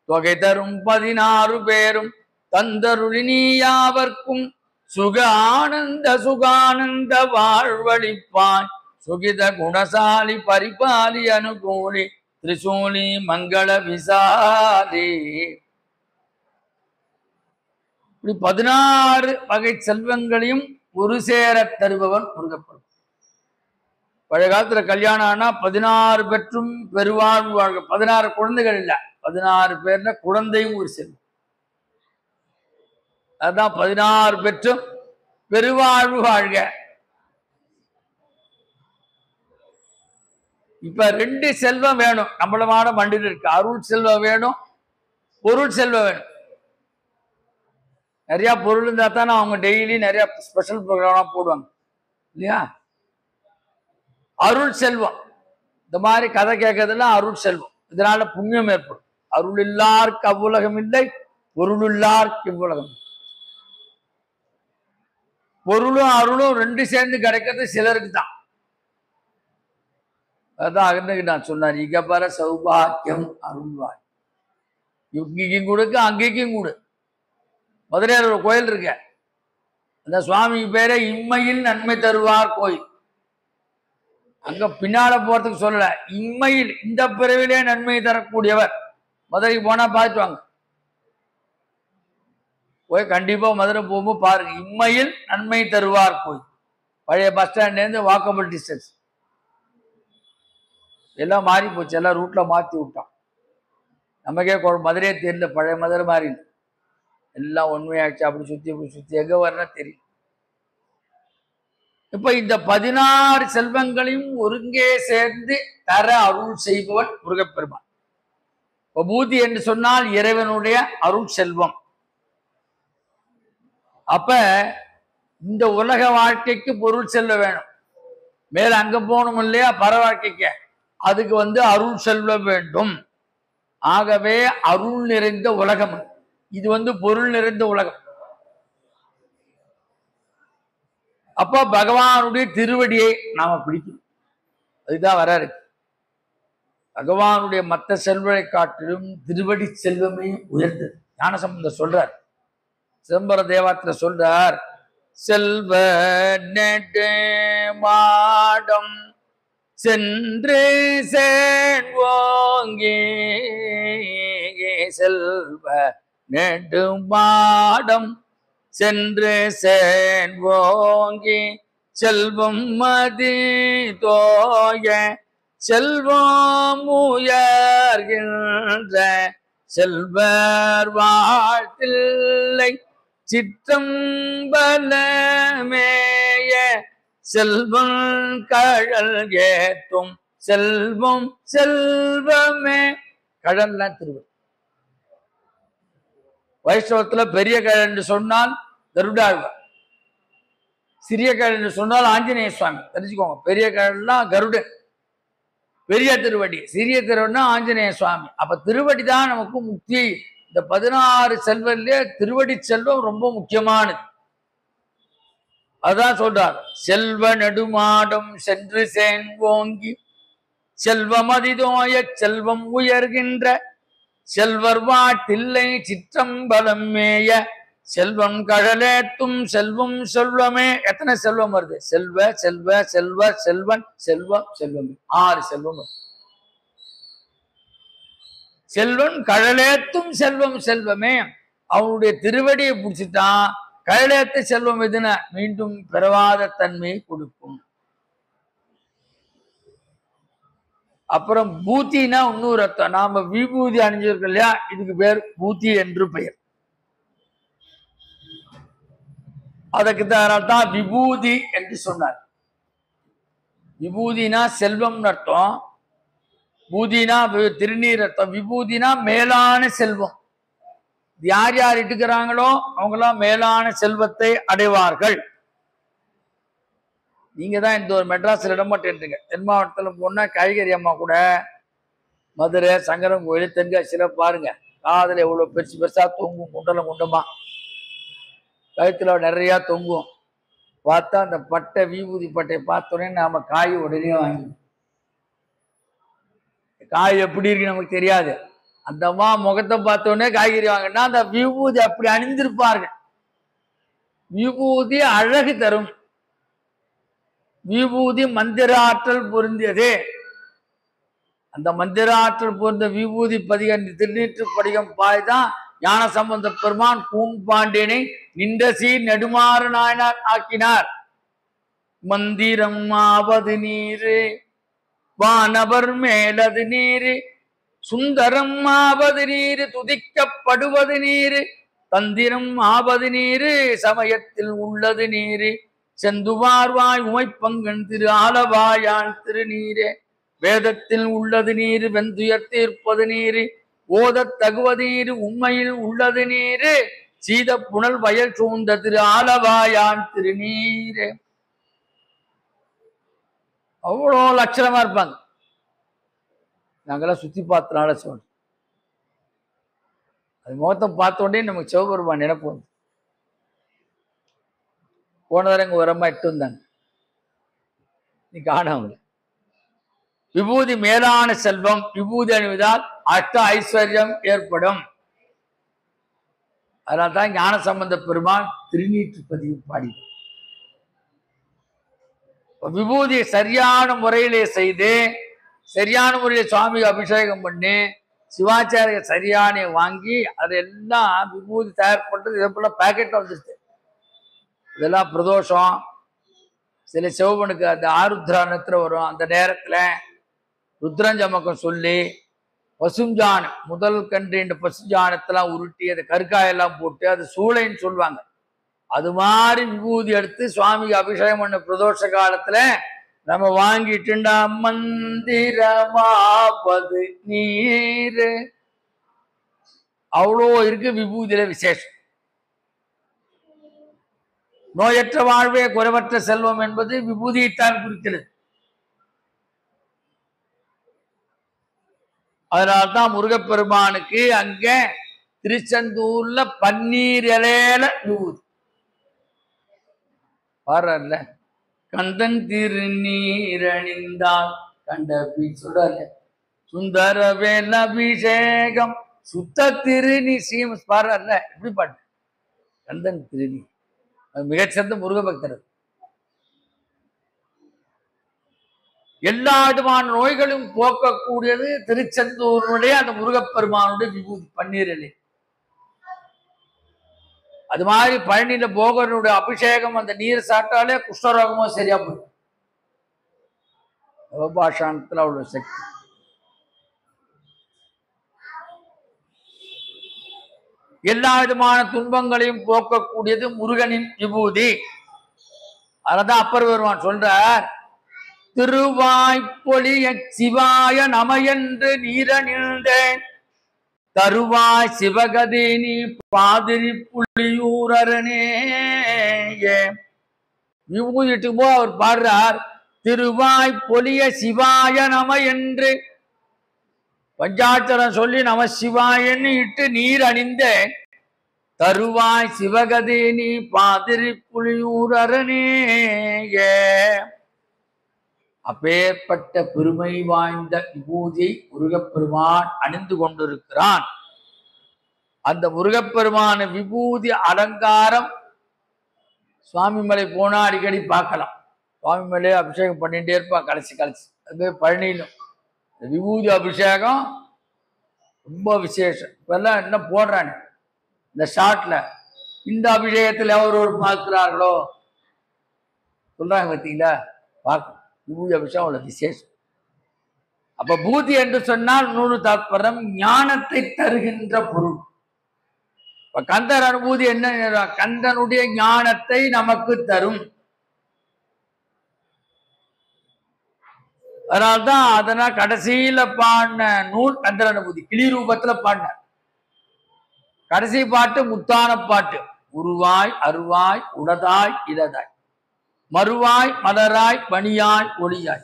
தொகை தரும் 16 பேரும் தந்தருளி நீயாவர்க்கும் சுக ஆனந்த சுகானந்த வாழ்வழிப்பாய், சுகித குணசாலி பரிபாலி அனுகூலி திரிசூலி மங்கள விசாலி. இப்படி 16 வகை செல்வங்களையும் ஒரு சேர தருபவன் முருகப்பெருமான். பழைய காலத்துல கல்யாணம் ஆனா 16 பெற்றும் பெருவாழ்வு வாழ்க. 16 குழந்தைகள் இல்ல, 16 பேர்ல குழந்தையும் ஒரு செல்வம். அதுதான் 16 பெற்றும் பெருவாழ்வு வாழ்க. இப்ப 2 செல்வம் வேணும். நம்மளமான மண்டியில் இருக்கு. அருள் செல்வம் வேணும், பொருள் செல்வம் வேணும். நிறைய பொருள் இருந்தா தானே அவங்க டெய்லி நிறைய ஸ்பெஷல் ப்ரோக்ராம் போடுவாங்க இல்லையா? அருள் செல்வம், இந்த மாதிரி கதை கேட்கறதுலாம் அருள் செல்வம். இதனால புண்ணியம் ஏற்படும். அருள் இல்லார்க்கு அவ்வுலகம் இல்லை, பொருள் இல்லார்க்கு இவ்வுலகம். பொருளும் அருளும் 2 சேர்ந்து கிடைக்கிறது சிலருக்கு தான். அதான் அகர்ந்துக்கு நான் சொன்னார், இகபர சௌபாக்கியம் அருள்வாய். இங்கேயும் கொடுக்க அங்கேயும் கொடு. மதுரையில் ஒரு கோயில் இருக்க, அந்த சுவாமிக்கு பேரே இம்மையில் நன்மை தருவார் கோயில். அங்க பின்னால போறதுக்கு சொல்லல, இம்மையில் இந்த பிறவிலே நன்மை தரக்கூடியவர். மதுரைக்கு போனா பார்த்துட்டு வாங்க, போய் கண்டிப்பா மதுரை போகும்போது பாருங்க, இம்மையில் நன்மை தருவார் கோயில். பழைய பஸ் ஸ்டாண்ட்ல இருந்து வாக்கபிள் டிஸ்டன்ஸ். எல்லாம் மாறி போச்சு, எல்லாம் ரூட்ல மாத்தி விட்டான். நமக்கே மதுரையே தெரியல, பழைய மதுரை மாறி எல்லாம் உண்மையாச்சு. அப்படி சுத்தி எங்க வரணும் தெரியும். இப்ப இந்த 16 செல்வங்களையும் ஒருங்கே சேர்ந்து தர அருள் செய்பவன் முருகப்பெருமான். பூதி என்று சொன்னால் இறைவனுடைய அருள் செல்வம். அப்ப இந்த உலக வாழ்க்கைக்கு பொருள் செல்வம் வேணும், மேல அங்க போகணும் இல்லையா பர வாழ்க்கைக்கு, அதுக்கு அருள் செல்வம் வேண்டும். ஆகவே அருள் நிறைந்த உலகம் இது, பொருள் நிறைந்த உலகம். அப்போ பகவானுடைய திருவடியை நாம பிடிக்கணும். அதுதான் வராரு. பகவானுடைய மற்ற செல்வரை காட்டிலும் திருவடி செல்வமே உயர்ந்தது. ஞானசம்பந்தர் சொல்றார், சிதம்பர தேவாரத்துல சொல்றார், செல்வ நெடு மாடம் சென்று சேர்வோங்கே, செல்வ நெடுமாடம் சென்று சேர்வோங்கி, செல்வம் மதி தோய செல்வம் உயர்கின்ற செல்வர் வாழ்த்தில்லை சிற்றம்பலமேய செல்வம் கழல் ஏத்தும் செல்வம் செல்வமே. கழல்லாம் திருவள்ளுவர். வைஷ்ணவத்துல பெரிய கழல் என்று சொன்னால் கருடாழ்வார், சிறிய கழல் என்று சொன்னால் ஆஞ்சநேய சுவாமி. தெரிஞ்சுக்கோங்க, பெரிய கழல்னா கருடன், பெரிய திருவடி. சிறிய திருவடினா ஆஞ்சநேய சுவாமி. அப்ப திருவடி தான் நமக்கு முக்தி. இந்த 16 செல்வத்திலே திருவடி செல்வம் ரொம்ப முக்கியமானது. அதான் சொல்றார், செல்வ நெடுமாடம் சென்று சேர்வோங்கி செல்வம் அதிதோய செல்வம் உயர்கின்ற செல்வர் வாட்டில்லை சிற்றம்பலம் மேய செல்வம் கழலேத்தும் செல்வம் செல்வமே. எத்தனை செல்வம் வருது? செல்வ செல்வ செல்வ செல்வன் செல்வம் செல்வமே, 6 செல்வம் வருது. செல்வன் கழலேத்தும் செல்வம் செல்வமே. அவனுடைய திருவடியை பிடிச்சிட்டான். கழலேத்து செல்வம் எதுனா மீண்டும் பிறவாத தன்மையை கொடுக்கும். அப்புறம் பூத்தினா இன்னொரு அர்த்தம். நாம விபூதி அணிஞ்சிருக்கோம் இல்லையா, இதுக்கு பேர் பூத்தி என்று பெயர். அதற்கு தான் விபூதி என்று சொன்னார். விபூதினா செல்வம் அர்த்தம், பூதினா திருநீர் அர்த்தம், விபூதினா மேலான செல்வம். யார் யார் இட்டுக்கிறாங்களோ அவங்களாம் மேலான செல்வத்தை அடைவார்கள். நீங்க தான் இந்த ஒரு மெட்ராஸ்ல இடம் மாட்டேன்றீங்க. தென் மாவட்டத்தில் போனா காய்கறி அம்மா கூட மதுரை சங்கரம் கோயில் தென்காசியில பாருங்க, காதல எவ்வளவு பெருசு பெருசா தொங்கும், குண்டலம் குண்டமா கழுத்துல நிறைய தொங்கும். பார்த்தா அந்த பட்டை விபூதி பட்டையை பார்த்தோன்னே நாம காய் உடனே வாங்கி, காய் எப்படி இருக்கு நமக்கு தெரியாது, அந்த அம்மா முகத்தை பார்த்தோன்னே காய்கறி வாங்கினா அந்த விபூதி அப்படி அணிந்திருப்பார்கள். விபூதி அழகு தரும். விபூதி மந்திர ஆற்றல் பொருந்தியது. அந்த மந்திர ஆற்றல் பொருந்த விபூதி பதிகம் திருநீற்று படிகம் பாய்தான் ஞான சம்பந்த பெருமான் பூன் பாண்டியனை நின்ற சீர் நெடுமாற நாயனார் ஆக்கினார். மந்திரம் ஆவது நீரு வானவர் மேலது நீரு, சுந்தரம் ஆவது நீரு துதிக்கப்படுவது நீரு, தந்திரம் ஆவது நீரு சமயத்தில் உள்ளது நீரு, செந்துவார்வாய் உமைப்பங்கன் திரு ஆலவாயான் திருநீரே, வேதத்தில் உள்ளது நீரு வெந்துயர் தீர்ப்பது நீரு, ஓதத் தகுவது நீரு உண்மையில் உள்ளது நீரு, சீத புனல் வயல் சூழ்ந்த திரு ஆலவாயான் திருநீரே. அவ்வளோ லட்சணமா இருப்பாங்க. நாங்கெல்லாம் சுத்தி பார்த்தனால சொல்றோம். அது முகத்தை பார்த்தோன்னே நமக்கு சிவபெருமான் நினைப்பு வந்து. போனதரங்க உரமா இட்டு வந்தாங்க, நீ காணாம. விபூதி மேலான செல்வம். விபூதி அணிவதால் அஷ்ட ஐஸ்வர்யம் ஏற்படும். அதனால்தான் ஞான சம்பந்த பெருமான் திருநீற்று பதிவு பாடி விபூதியை சரியான முறையிலே செய்து சரியான முறையில் சுவாமிக்கு அபிஷேகம் பண்ணி சிவாச்சாரிய சரியான வாங்கி அதெல்லாம் விபூதி தயார் பண்றது இதே போல பேக்கெட்ல வந்துருச்சு. இதெல்லாம் பிரதோஷம், சில சிவபனுக்கு அந்த ஆருத்ரா நேரத்துல வரும். அந்த நேரத்துல ருத்ரஞ்சமக்கம் சொல்லி பசுஞ்சாணம் முதல் கன்று இந்த பசுஞ்சாணத்தெல்லாம் உருட்டி அதை கருக்காயெல்லாம் போட்டு அது சூளைன்னு சொல்லுவாங்க. அது மாதிரி விபூதி எடுத்து சுவாமிக்கு அபிஷேகம் பண்ண பிரதோஷ காலத்துல நம்ம வாங்கிட்டுண்டா மந்திரமாவது நீரு. அவ்வளோ இருக்கு விபூதியில விசேஷம். நோயற்ற வாழ்வே குறைவற்ற செல்வம் என்பது விபூதியைத்தான் குறிக்கிறது. அதனால்தான் முருகப்பெருமானுக்கு அங்க திருச்செந்தூர்ல பன்னீர் இலையில விபூதி பாடுறல்ல, கந்தன் திருநீரணிந்தால் கண்ட சொல்றாரு சுந்தரவேல் அபிஷேகம் சுத்த திருநீ சீம பாடுறல்ல. எப்படி பாட்டு கந்தன் திருநீ, மிகச்சிறந்த முருக பக்தர். எல்லா விதமான நோய்களும் போக்கக்கூடியது திருச்செந்தூருடைய அந்த முருகப்பெருமானுடைய விபூதி பன்னீர் இலை. அது மாதிரி பழனியில போகனுடைய அபிஷேகம் அந்த நீர் சாப்பிட்டாலே குஷ்டரோகமும் சரியா போயிடும். பாஷாந்தத்துல அவ்வளவு சக்தி. எல்லா விதமான துன்பங்களையும் போக்கக்கூடியது முருகனின் விபூதி. அததான் அப்பர் பெருமான் சொல்றார், திருவாய்ப்பொழிய சிவாய நம என்று நீரணிந்தேன் தருவாய் சிவகதி நீ பாதிரி புள்ளியூரனே. விபூதிட்டு போ அவர் பாடுறார், திருவாய் பொலிய சிவாய நம என்று பஞ்சாட்சரம் சொல்லி நம சிவாயன்னு இட்டு நீர் அணிந்தேன் தருவாய் சிவகதி நீ பாதிரி புள்ளியூரனே. அப்பேற்பட்ட பெருமை வாய்ந்த விபூதியை முருகப்பெருமான் அணிந்து கொண்டிருக்கிறான். அந்த முருகப்பெருமான விபூதி அலங்காரம் சுவாமி மலை போனா அடிக்கடி பார்க்கலாம். சுவாமி மலையை அபிஷேகம் பண்ணிட்டே இருப்பான் கடைசி அது பழனியிலும் விபூதி அபிஷேகம் ரொம்ப விசேஷம். இப்பெல்லாம் என்ன போடுறாங்க இந்த ஷார்ட்ல, இந்த அபிஷேகத்தில் எவர் பார்க்கிறார்களோ சொல்றாங்க பார்த்தீங்களா, பார்க்க விபூதி அபிஷேகம் உள்ள விசேஷம். அப்ப பூதி என்று சொன்னால் நூறு தாற்பரம் ஞானத்தை தருகின்ற பொருள். இப்ப கந்தர் அனுபூதி என்ன, கந்தனுடைய ஞானத்தை நமக்கு தரும். அதனால்தான் அதனால் கடைசியில பாடின நூல் கந்தர் அனுபூதி கிளி ரூபத்துல பாடின கடைசி பாட்டு முத்தான பாட்டு. உருவாய் அருவாய் உடதாய் இடதாய் மறுவாய் மலராய் பணியாய் ஒளியாய்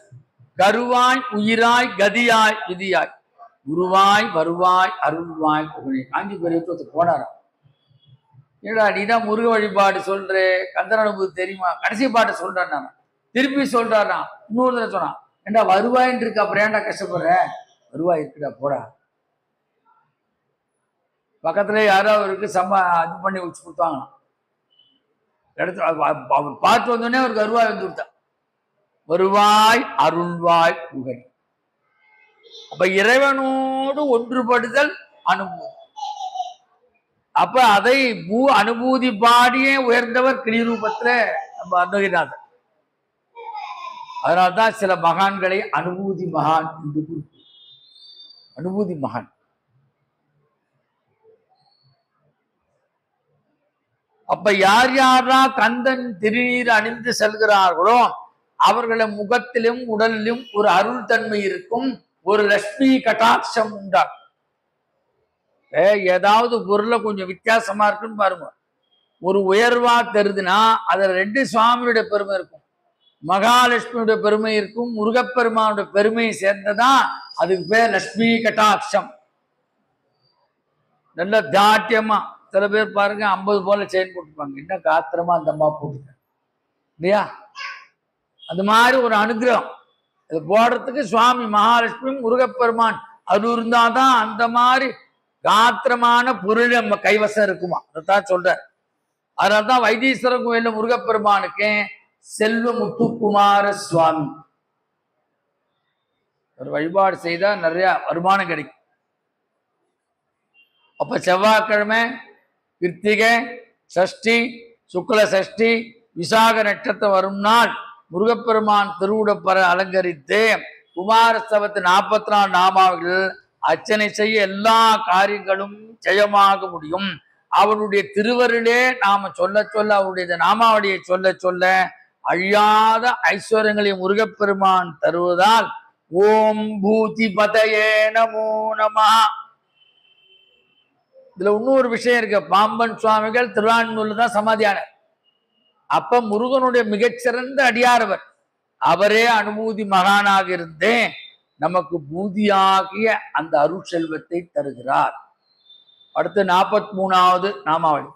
கருவாய் உயிராய் கதியாய் விதியாய் குருவாய் வருவாய் அருள்வாய் புகழே. காஞ்சி பெரியத்து போனாராம். ஏடா நீதான் முருக வழிபாடு சொல்ற, கந்தர் அனுபூதி தெரியுமா? கடைசி பாட்டு சொல்றேன் நான், திருப்பி சொல்றானா, இன்னொரு சொன்னான், ஏண்டா வருவாயின்னு இருக்கு, அப்புறம் ஏன்டா கஷ்டப்படுற, வருவாய் இருக்குடா போடா. பக்கத்துல யாரோ அவருக்கு இது பண்ணி வச்சு கொடுத்தாங்களாம். இடத்துல அவர் பார்த்து வந்தோடனே அவருக்கு வருவாய் வந்து கொடுத்தா. வருவாய் அருள்வாய் புகழ். அப்ப இறைவனோடு ஒன்றுபடுதல் அனுபூதி. அப்ப அதை அனுபூதி பாடியே உயர்ந்தவர் கிளிரூபத்துல நம்ம அருணகிரிநாதர். அதனால்தான் சில மகான்களை அனுபூதி மகான் என்று குறிப்பிட்டார். அனுபூதி மகான். அப்ப யார் யாரா கந்தன் திருநீர் அணிந்து செல்கிறார்களோ அவர்கள முகத்திலும் உடலிலும் ஒரு அருள் தன்மை இருக்கும், ஒரு லட்சுமி கட்டாட்சம் உண்டாகும். ஏதாவது பொருளை கொஞ்சம் வித்தியாசமா இருக்குன்னு பாருங்க, ஒரு உயர்வா தெரியுதுன்னா அதுல ரெண்டு சுவாமியுடைய பெருமை இருக்கும், மகாலட்சுமியுடைய பெருமை இருக்கும், முருகப்பெருமானுடைய பெருமையை சேர்ந்ததான் அதுக்கு பேர் லட்சுமி கட்டாட்சம். நல்ல தாட்டியமா சில பேர் பாருங்க 50 போல செயின் போட்டுப்பாங்க, என்ன காத்திரமா அந்த அம்மா போட்டுக்க இல்லையா? அந்த மாதிரி ஒரு அனுகிரகம் இது போடுறதுக்கு சுவாமி மகாலட்சுமி முருகப்பெருமான் அது இருந்தாதான் அந்த மாதிரி காத்திரமான பொருள் நம்ம கைவசம் இருக்குமா, அதைத்தான் சொல்ற. அதனால்தான் வைத்தீஸ்வரன் கோயில்ல முருகப்பெருமானுக்கு செல்வ முத்துக்குமார சுவாமி ஒரு வழிபாடு செய்தா நிறைய வருமானம் கிடைக்கும். அப்ப செவ்வாய்க்கிழமை கிருத்திகை சஷ்டி சுக்ல சஷ்டி விசாக நட்சத்திரம் வரும் நாள் முருகப்பெருமான் திருவுடப்பற அலங்கரித்து குமாரஸ்தவத்தின் 44 நாமாவளிகள் அர்ச்சனை செய்ய எல்லா காரியங்களும் ஜெயமாக முடியும். அவனுடைய திருவருளே நாம சொல்ல சொல்ல அவருடைய நாமாவளியை சொல்ல சொல்ல அழியாத ஐஸ்வர்யங்களை முருகப்பெருமான் தருவதால் ஓம் பூதி பதயே நமோ நமஹ. இதுல இன்னொரு விஷயம் இருக்கு, பாம்பன் சுவாமிகள் திருவான்மூர்ல தான் சமாதியானார். அப்ப முருகனுடைய மிகச்சிறந்த அடியாரவர், அவரே அனுபூதி மகானாக இருந்தே நமக்கு பூதியாகிய அந்த அருள் செல்வத்தை தருகிறார். அடுத்து 43வது நாமாவளி.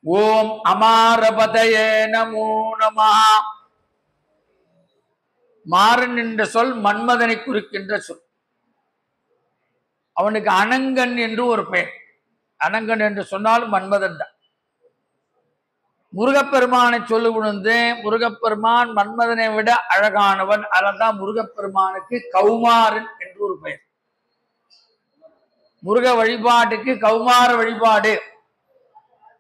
ஓம் அமாரபதயே நமோ நமஹ. மாறன் என்ற சொல் மன்மதனை குறிக்கின்ற சொல். அவனுக்கு அனங்கன் என்று ஒரு பெயர். அனங்கன் என்று சொன்னாலும் மன்மதன் தான். முருகப்பெருமானை சொல்லு உணர்ந்து முருகப்பெருமான் மன்மதனை விட அழகானவன். அதனால்தான் முருகப்பெருமானுக்கு கௌமாரன் என்று ஒரு பெயர். முருக வழிபாட்டுக்கு கௌமார வழிபாடு,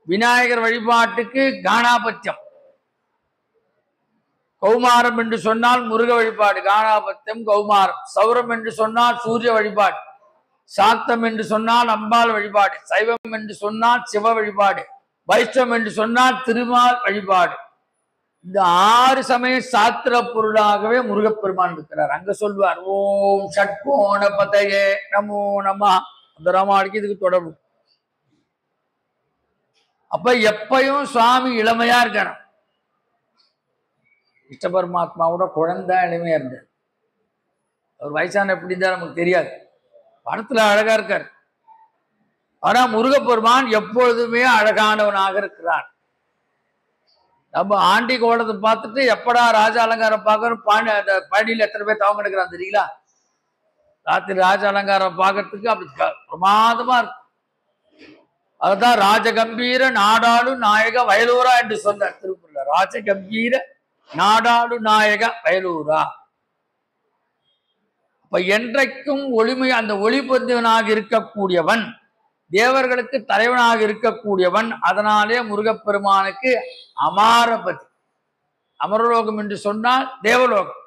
விநாயகர் வழிபாட்டுக்கு காணாபத்தியம். கௌமாரம் என்று சொன்னால் முருக வழிபாடு, காணாபத்தியம் கௌமாரம். சௌரம் என்று சொன்னால் சூரிய வழிபாடு, சாக்தம் என்று சொன்னால் அம்பாள் வழிபாடு, சைவம் என்று சொன்னால் சிவ வழிபாடு, வைஷ்ணவம் என்று சொன்னால் திருமால் வழிபாடு. இந்த 6 சமய சாத்திர பொருளாகவே முருகப்பெருமான் இருக்கிறார். அங்க சொல்வார் ஓம் ஷட்கோண பதயே நமோ நமஹ. அந்த ராமாவளிக்கு இதுக்கு தொடர்பு. அப்ப எப்பயும் சுவாமி இளமையா இருக்கணும். இஷ்ட பரமாத்மாவோட குழந்தை இளமையா இருந்தார். அவர் வயசான எப்படி இருந்தா நமக்கு தெரியாது, படத்துல அழகா இருக்கார். ஆனா முருகப்பெருமான் எப்பொழுதுமே அழகானவனாக இருக்கிறான். நம்ம ஆண்டி கோலத்தை பார்த்துட்டு எப்படா ராஜ அலங்காரம் பார்க்கணும். அந்த பழனியில் எத்தனை பேர் தவங்க எடுக்கிறான் தெரியுங்களா? ராத்திரி ராஜ அலங்காரம் பார்க்கறதுக்கு அப்படி பிரமாதமா இருக்கும். அதுதான் ராஜகம்பீர நாடாளு நாயக வயலூரா என்று சொன்னார் திருக்குறள். ராஜகம்பீர நாடாளு நாயக வயலூரா. அப்ப என்றைக்கும் ஒளிமை அந்த ஒளிபொருந்தவனாக இருக்கக்கூடியவன், தேவர்களுக்கு தலைவனாக இருக்கக்கூடியவன். அதனாலே முருகப்பெருமானுக்கு அமாரபதி, அமரலோகம் என்று சொன்னால் தேவலோகம்.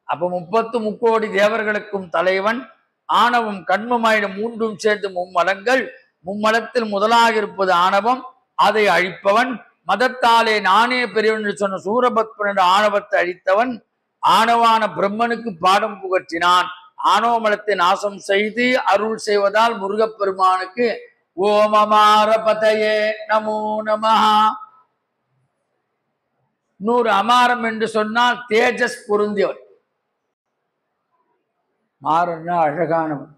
அப்ப 30 தேவர்களுக்கும் தலைவன். ஆணவம் கண்மமாயிடும் மூன்றும் சேர்ந்து மும்மலங்கள். மும்மலத்தில் முதலாக இருப்பது ஆணவம், அதை அழிப்பவன். மதத்தாலே நானே பெரியவன் என்று சொன்ன சூரபத்மன் ஆணவத்தை அழித்தவன். ஆணவான பிரம்மனுக்கு பாடம் புகற்றினான். ஆணவமலத்தை நாசம் செய்து அருள் செய்வதால் முருகப்பெருமானுக்கு ஓமமாரபதையே நமோ நமஹா. 100 அமாரம் என்று சொன்னால் தேஜஸ் பொருந்தியவன். மாறன்னா அழகானவன்.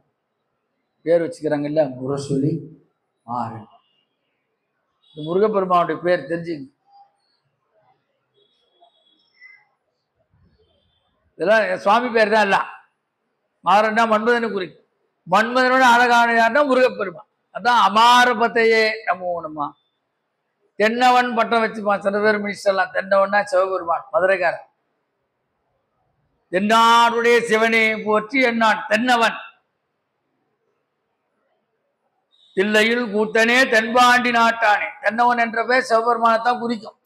பேர் வச்சுக்கிறாங்கல்ல, முரசொலி மாறன். இந்த முருகப்பெருமானுடைய பேர் தெரிஞ்சுங்க. இதெல்லாம் சுவாமி பேர் தான். இல்ல மாறன்னா மன்மதனை குறிக்கும். மன்மதனோட அழகான யாருன்னா முருகப்பெருமான். அதான் அமாரபத்தையே நமோ நமஹா. தென்னவன் பட்டம் வச்சுப்பான் சில பேர் மினிஸ்டர்லாம். தென்னவன்னா சிவபெருமான், மதுரைக்காரன். தென்னாடுடைய சிவனே போற்றி என்னான் தென்னவன். தில்லையில் கூத்தனே தென்பாண்டி நாட்டானே. தென்னவன் என்ற பேர் சிவபெருமானத்தான் குறிக்கும்.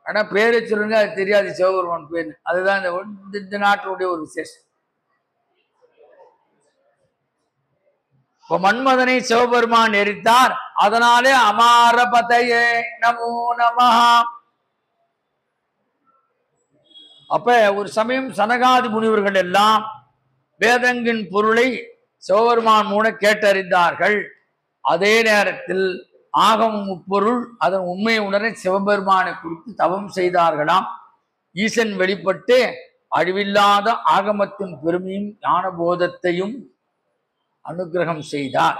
ஆனா பேர் வச்சிருங்க, அது தெரியாது சிவபெருமான் பேர். அதுதான் இந்த நாட்டினுடைய ஒரு விசேஷம். இப்ப மன்மதனை சிவபெருமான் எரித்தார். அதனாலே அமாரபதையே நமோ நமஹா. அப்ப ஒரு சமயம் சனகாதி முனிவர்கள் எல்லாம் வேதங்கின் பொருளை சிவபெருமான் மூலம் கேட்டறிந்தார்கள். அதே நேரத்தில் ஆகம முப்பொருள் அதன் உண்மையை உணர சிவபெருமானை குறித்து தவம் செய்தார்களாம். ஈசன் வெளிப்பட்டு அழிவில்லாத ஆகமத்தின் பெருமையும் ஞான போதத்தையும் அனுகிரகம் செய்தார்.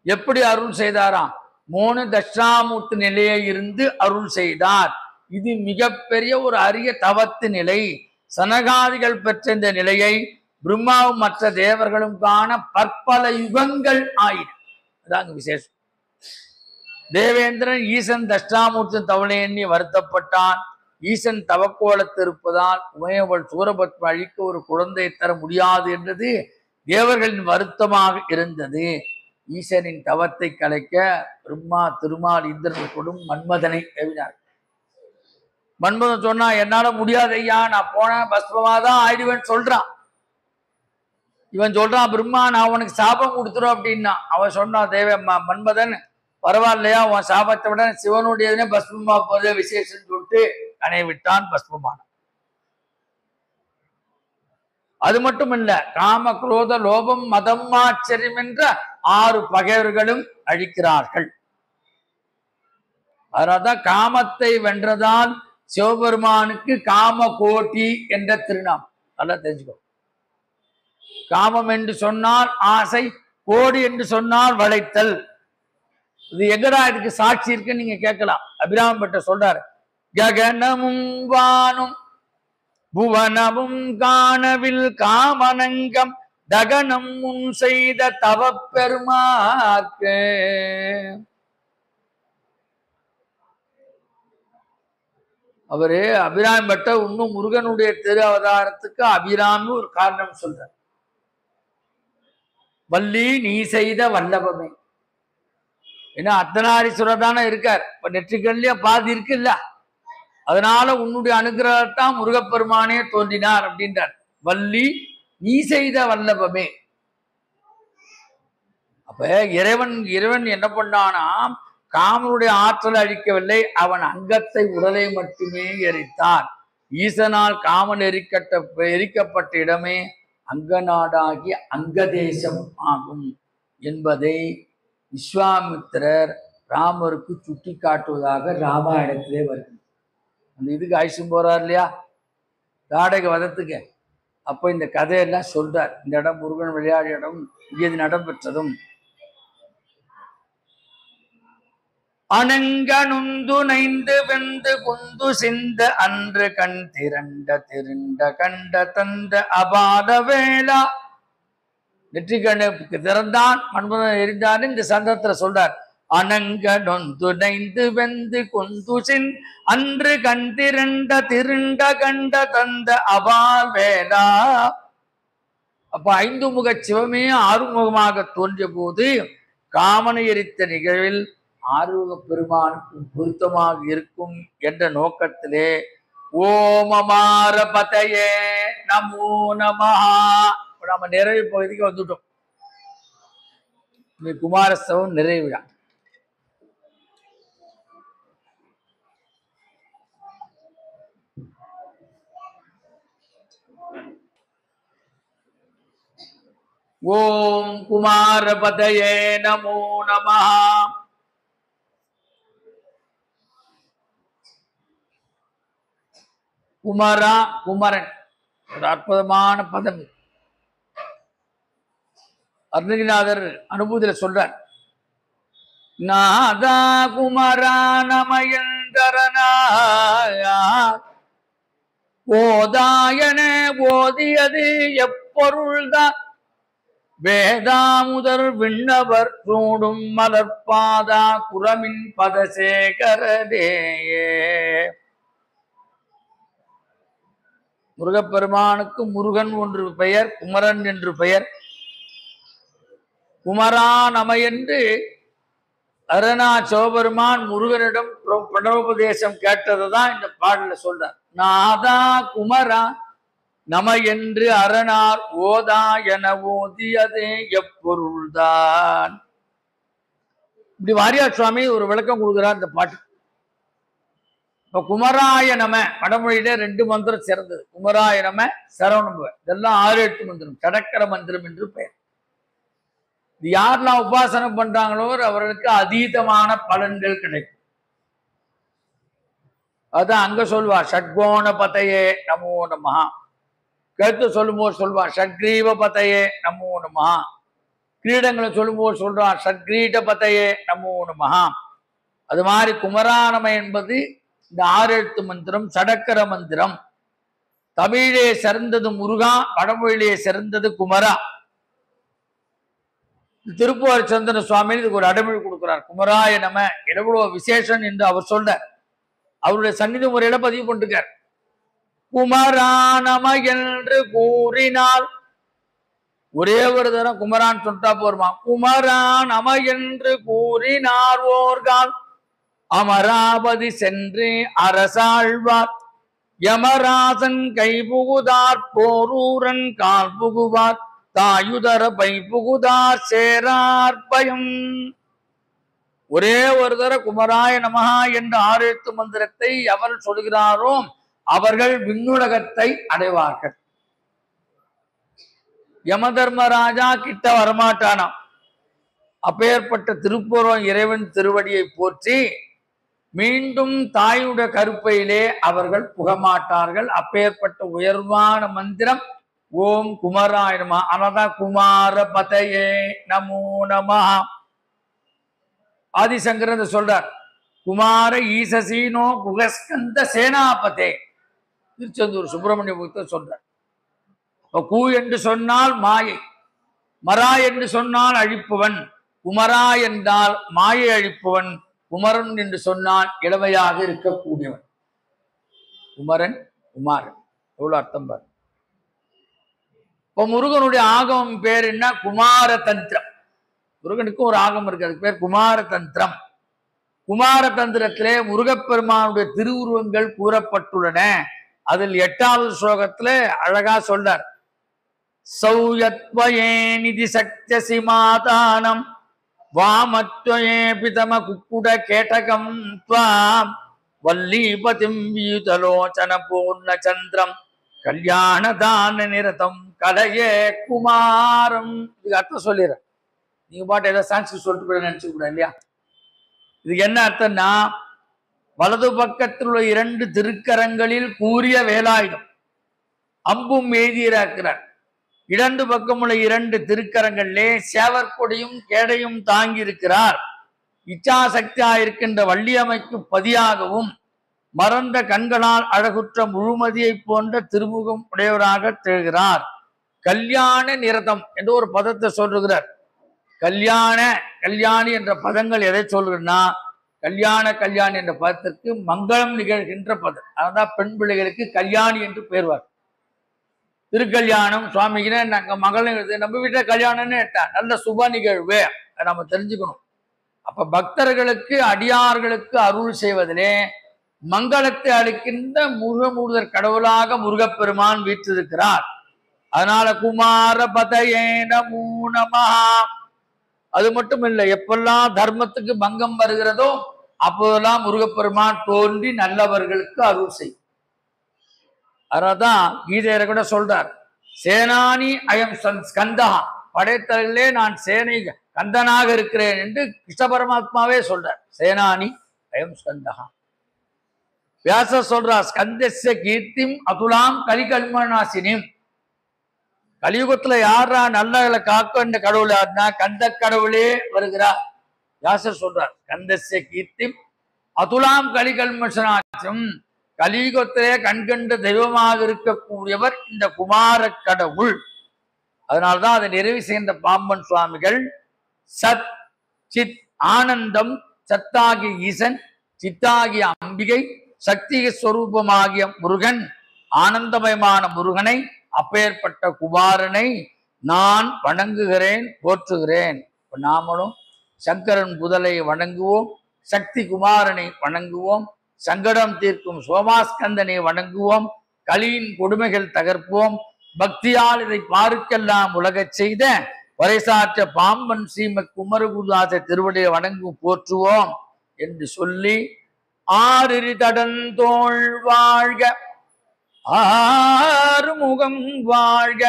எப்படி அருள் செய்தாராம்? 3 தட்சிணாமூர்த்தி நிலையை இருந்து அருள் செய்தார். இது மிகப்பெரிய ஒரு அரிய தவத்து நிலை. சனகாதிகள் பெற்ற இந்த நிலையை பிரம்மாவும் மற்ற தேவர்களும் காண பற்பல யுகங்கள் ஆயின. அதாங்க விசேஷம். தேவேந்திரன் ஈசன் தட்சிணாமூர்த்தி தவளை எண்ணி வருத்தப்பட்டான். ஈசன் தவக்கோலத்து இருப்பதால் உமையவள் சூரபத்ம அழிக்க ஒரு குழந்தை தர முடியாது என்றது தேவர்களின் வருத்தமாக இருந்தது. ஈசனின் தவத்தை கலைக்க பிரம்மா திருமால் இந்திரன் கொடும் மன்மதனை ஏவினார். மன்மதன் சொன்னா, என்னால முடியாது ஐயா, நான் போன பஸ்மமாதான் ஆயிடுவேன் சொல்றான். இவன் சொல்றான், பிரம்மா நான் உனக்கு சாபம் கொடுத்துரும் அப்படின்னா. அவன் சொன்னான், மன்மதன் பரவாயில்லையா, உன் சாபத்தை விட சிவனுடையதுனே பஸ்மமா போதே விசேஷம் சொல்லிட்டு கனை விட்டான். பஸ்மமான. அது மட்டும் இல்ல, காம குரோத லோபம் மதம் ஆச்சரியம் என்ற 6 பகைவர்களும் அழிக்கிறார்கள். அதனால்தான் காமத்தை வென்றதால் சிவபெருமானுக்கு காம கோட்டி என்ற திருநாமம். நல்லா தெரிஞ்சுக்கோ. காமம் என்று சொன்னால் ஆசை, கோடி என்று சொன்னால் வளைத்தல். இது எங்கடா இதுக்கு சாட்சி இருக்குன்னு நீங்க கேட்கலாம். அபிராம பட்டர் சொல்றாரு, ககனமும் வானும் புவனமும் காணவில் காமனங்கம் தகனம் முன் செய்த தவ பெருமாக்கு. அவரு அபிராமி பட்டர் இன்னும் முருகனுடைய திரு அவதாரத்துக்கு அபிராமி ஒரு காரணம் சொல்றார். வள்ளி நீ செய்த வல்லபமே. ஏன்னா அர்த்தநாரீஸ்வரர் தானே இருக்கார். இப்ப நெற்றிக்கல்லையே பாதி இருக்குல்ல, அதனால உன்னுடைய அனுகிரகத்தான் முருகப்பெருமானே தோன்றினார் அப்படின்றார். வள்ளி நீ செய்த வல்லபமே. அப்ப இறைவன் என்ன பண்ணானா, காமனுடைய ஆற்றலை அழிக்கவில்லை, அவன் அங்கத்தை உடலை மட்டுமே எரித்தான். ஈசனால் காமன் எரிக்கப்பட்ட இடமே அங்க நாடாகிய அங்கதேசம் ஆகும் என்பதை விஸ்வாமித்திரர் ராமருக்கு சுட்டி காட்டுவதாக ராமாயணத்திலே வருகிறது. அந்த இதுக்கு ஆயுஷம் போறார் இல்லையா, தாடகை வதத்துக்கு. அப்போ இந்த கதையெல்லாம் சொல்றார். இந்த இடம் முருகன் விளையாடிய இடம், இது நடைபெற்றதும். அணங்கனுந்து நைந்து வெந்து குந்து சிந்த அன்று கண் திரண்ட திருண்ட கண்ட தந்த அபாத வேளா. நெற்றி கண்ணுக்கு திறந்தான், மன்மதன் எரிந்தான். இந்த சந்தத்துல சொல்றார், அணங்கனொந்து நைந்து வெந்து குந்துசின் அன்று கண் திரண்ட திருண்ட கண்ட தந்த அபால் வேளா. அப்ப ஐந்து முக சிவமே ஆறுமுகமாக தோன்றிய போது காமனை எரித்த நிகழ்வில் ஆறுமுக பெருமானுக்கும் பொருத்தமாக இருக்கும் என்ற நோக்கத்திலே ஓமமார பதையே நமோ நமஹா. நம்ம நிறைவு பகுதிக்கு வந்துட்டோம். குமாரஸ்தவம் நிறைவு விழா. ஓம் குமாரபதயே நமோ நமஹ. குமரா, குமரன், ஒரு அற்புதமான பதம். அருணகிரிநாதர் அனுபூதியில சொல்றார், நாதா குமரா நமயந்தரனா ஓதாயன ஓதியது எப்பொருள்தான் வேதாமுதர் விண்ணவர் சூடும் மலர்பாதா குரமின் பதசேகரதேயே. முருகப்பெருமானுக்கு முருகன் ஒன்று பெயர், குமரன் என்று பெயர். குமரா நம என்று அரணா சிவபெருமான் முருகனிடம் பிரணவோபதேசம் கேட்டதுதான் இந்த பாடல சொல்றார். நாதா குமரா நம என்று அரணார் ஓதா என ஓதியதே எப்பொருள்தான். இப்படி வாரியார் சுவாமி ஒரு விளக்கம் கொடுக்கிறார் இந்த பாட்டு. இப்ப குமராய நம வடமொழியில 2 மந்திரம் சிறந்தது. குமராய நம, சரவணம், இதெல்லாம் 6-8 மந்திரம், கடக்கர மந்திரம் என்று பெயர். இது யாரெல்லாம் உபாசனை பண்றாங்களோ அவர்களுக்கு அதீதமான பலன்கள் கிடைக்கும். அதான் அங்க சொல்வா, ஷட்கோண பதையே நமோ நமஹா. கருத்து சொல்லும்போது சொல்வான், ஷட்கிரீவ பதையே நமோ நமஹா. கிரீடங்களை சொல்லும்போது சொல்றான், ஷட்கிரீட பதையே நமோ நமஹா. அது மாதிரி குமரானம என்பது இந்த 6 மந்திரம், சடக்கர மந்திரம். தமிழே சிறந்தது முருகா, வடமொழியிலே சிறந்தது குமரா. திருப்புவார் சந்திர சுவாமி இதுக்கு ஒரு அடைமொழி கொடுக்கிறார். குமராய நம எவ்வளவு விசேஷம் என்று அவர் சொல்ற, அவருடைய சந்நிதி முறையில பதிவு பண்ணிருக்கார். குமரானம என்று கூறினால் ஒரே ஒரு தரம் குமரான் சொல்லிட்டா போருமா. குமரானம என்று கூறினார் ஓர்கால் அமராவதி சென்று அரசாழ்வார் யமராசன் கை புகுதார் போரூரன் கால் புகுவார் தாயுதர பை புகுதார் சேரார் பயம். ஒரே ஒரு தர குமராய நமஹா என்ற 6 மந்திரத்தை அவர் சொல்கிறாரோ அவர்கள் விண்ணுலகத்தை அடைவார்கள். யம தர்மராஜா கிட்ட வரமாட்டானாம். அப்பேற்பட்ட திருப்பூர்வம் இறைவன் திருவடியை போற்றி மீண்டும் தாயுடைய கருப்பையிலே அவர்கள் புகமாட்டார்கள். அப்பேற்பட்ட உயர்வான மந்திரம் ஓம் குமராய நமஹ. அனதான் குமார பதையே நமோ நமஹ. ஆதிசங்கரன் சொல்றார், குமார ஈசசீனோ குகஸ்கந்த சேனாபதே. திருச்செந்தூர் சுப்பிரமணிய புத்தர் சொல்றார். கு என்று சொன்னால் மாயை, மரா என்று சொன்னால் அழிப்பவன், குமரா என்றால் மாயை அழிப்பவன், குமரன் என்று சொன்னால் இளமையாக இருக்கக்கூடியவன். குமரன், குமாரன், எவ்வளவு அர்த்தம் பாரு. இப்போ முருகனுடைய ஆகமம் பேர் என்ன? குமார தந்திரம். முருகனுக்கு ஒரு ஆகமம் இருக்கு, அதுக்கு பேர் குமார தந்திரம். குமார தந்திரத்திலே முருகப்பெருமானுடைய திருவுருவங்கள் கூறப்பட்டுள்ளன. அதில் 8வது ஸ்லோகத்துல அழகா சொல்றார், சௌயத்வயே நிதி சக்தி மாதானம் வாமத்வயே பிதம குக்குட கேட்டகம் த்வாம் வல்லீபதிம் வீதலோச்சன பூர்ண சந்திரம் கல்யாணதான நிரதம் கலையே குமாரம். இதுக்கு அர்த்தம் சொல்லிடுறேன், நீங்க பாட்டு ஏதோ சான்ஸ்கிரிட் சொல்லிட்டு போய் நினைச்சுக்க கூடாது இல்லையா. இதுக்கு என்ன அர்த்தம்னா, வலது பக்கத்தில் உள்ள 2 திருக்கரங்களில் கூறிய வேலாயுதம் அம்பும் எய்தியிருக்கிறார். இடது பக்கம் உள்ள 2 திருக்கரங்களிலே சேவற்கொடியும் கேடையும் தாங்கி இருக்கிறார். இச்சாசக்தியா இருக்கின்ற வள்ளியம்மைக்கு பதியாகவும் மறந்த கண்களால் அழகுற்ற முழுமதியை போன்ற திருமுகம் உடையவராக திகழ்கிறார். கல்யாண நிரதம் என்று ஒரு பதத்தை சொல்லுகிறார். கல்யாணி என்ற பதங்கள் எதை சொல்றதுன்னா, கல்யாணி என்ற பதத்திற்கு மங்களம் நிகழ்கின்ற பதம். அதான் பெண் பிள்ளைகளுக்கு கல்யாணி என்று பெயர்வார். திருக்கல்யாணம் சுவாமிக்கு நாங்க மகள் நம்ம வீட்டுல கல்யாணம்னு நல்ல சுப நிகழ்வு நம்ம தெரிஞ்சுக்கணும். அப்ப பக்தர்களுக்கு அடியார்களுக்கு அருள் செய்வதிலே மங்களத்தை அளிக்கின்ற முருகமூர்தர் கடவுளாக முருகப்பெருமான் வீற்றிருக்கிறார். அதனால குமார பதயே நமோ நமஹ. அது மட்டும் இல்லை, எப்பெல்லாம் தர்மத்துக்கு பங்கம் வருகிறதோ அப்போதெல்லாம் முருகப்பெருமான் தோன்றி நல்லவர்களுக்கு அருள் செய்யும். அதனால்தான் கீதையில கூட சொல்றார், சேனானி அயம் ஸ்கந்தா, படைத்தலே நான் சேனை கந்தனாக இருக்கிறேன் என்று கிருஷ்ண பரமாத்மாவே சொல்றார். சேனானி அயம் ஸ்கந்தா. வியாச சொல்றார், ஸ்கந்தஸ்ய கீர்த்திம் அதுலாம் கலிகல்மநாசினிம். கலியுகத்துல யாரா நல்ல காக்க கடவுள் யாருன்னா கந்த கடவுளே வருகிறார். வியாசர் சொல்றார், ஸ்கந்தஸ்ய கீர்த்திம் அதுலாம் கலிகல்மநாசினிம். கலியுகத்திலே கண்கண்ட தெய்வமாக இருக்கக்கூடியவர் இந்த குமார கடவுள். அதனால்தான் அதை நிறைவு செய்த பாம்பன் சுவாமிகள் சத் சித் ஆனந்தம், சத்தாகிய ஈசன், சித்தாகிய அம்பிகை, சக்தி ஸ்வரூபமாகிய முருகன், ஆனந்தமயமான முருகனை, அப்பேற்பட்ட குமாரனை நான் வணங்குகிறேன், போற்றுகிறேன். நாமளும் சங்கரன் புதலை வணங்குவோம், சக்தி குமாரனை வணங்குவோம், சங்கடம் தீர்க்கும் சோமாஸ்கந்தனை வணங்குவோம், கலியின் கொடுமைகள் தகர்ப்போம். பக்தியால் இதை பார்க்கெல்லாம் உலகச் செய்த வரைசாற்ற பாம்பன் ஸ்ரீமத் குமரகுருதாச திருவடியை வணங்கு போற்றுவோம் என்று சொல்லி, ஆறு தடந்தோள் வாழ்க, ஆறுமுகம் வாழ்க,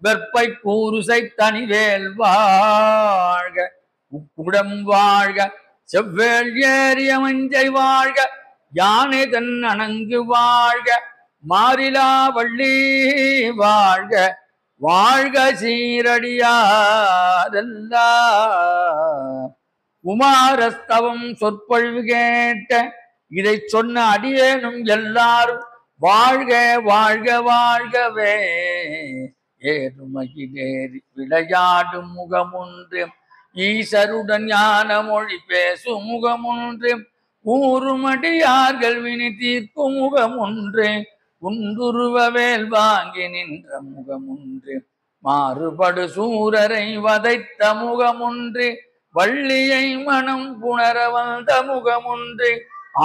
வெற்பை பூருசை தனிவேல் வாழ்க, உக்குடம் வாழ்க, செவ்வேள் ஏறிய மஞ்சை வாழ்க, யானை தன் அணங்கு வாழ்க, மாறிலா வள்ளி வாழ்க, வாழ்க சீரடியாரெல்லாம். குமாரஸ்தவம் சொற்பொழிவு கேட்ட இதை சொன்ன அடியேனும் எல்லாரும் வாழ்க வாழ்க வாழ்கவே. ஏறுமகிழேறி விளையாடும் முகமொன்று, ஈசருடன் ஞான மொழி பேசும் முகமொன்று, ஊறுமடியார்கள் வினி தீர்க்கும் முகமொன்று, குண்டுருவவேல் வாங்கி நின்ற முகமொன்று, மாறுபடு சூரரை வதைத்த முகமொன்று, வள்ளியை மனம் புணர வந்த முகமொன்று,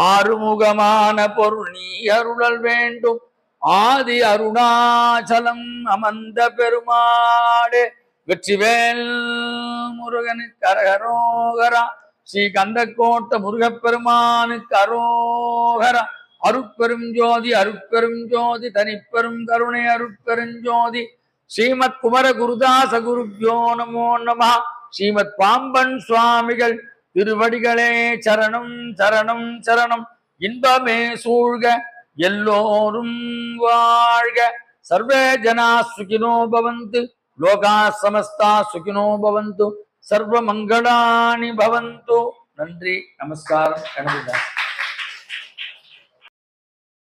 ஆறுமுகமான பொருள் நீ அருளல் வேண்டும், ஆதி அருணாச்சலம் அமர்ந்த பெருமாளே. வெற்றிவேல் முருகனுக்கு அரகரோகரா. ஸ்ரீ கந்தக்கோட்ட முருகப்பெருமானுக்கு அரோகரா. அருட்பெரும் ஜோதி அருட்பெரும் ஜோதி தனிப்பெரும் கருணை அருட்பெருஞ்சோதி. ஸ்ரீமத் குமர குருதாச குருப்யோ நமோ நமஹ. ஸ்ரீமத் பாம்பன் சுவாமிகள் திருவடிகளே சரணம் சரணம் சரணம். இன்பமே சூழ்க, எல்லோரும் வாழ்க. சர்வே ஜனா சுகினோ பவந்து, லோகா சமஸ்தா சுகினோ பவந்து, சர்வ மங்களானி பவந்து. நன்றி, நமஸ்காரம். கணபதிதாஸ்.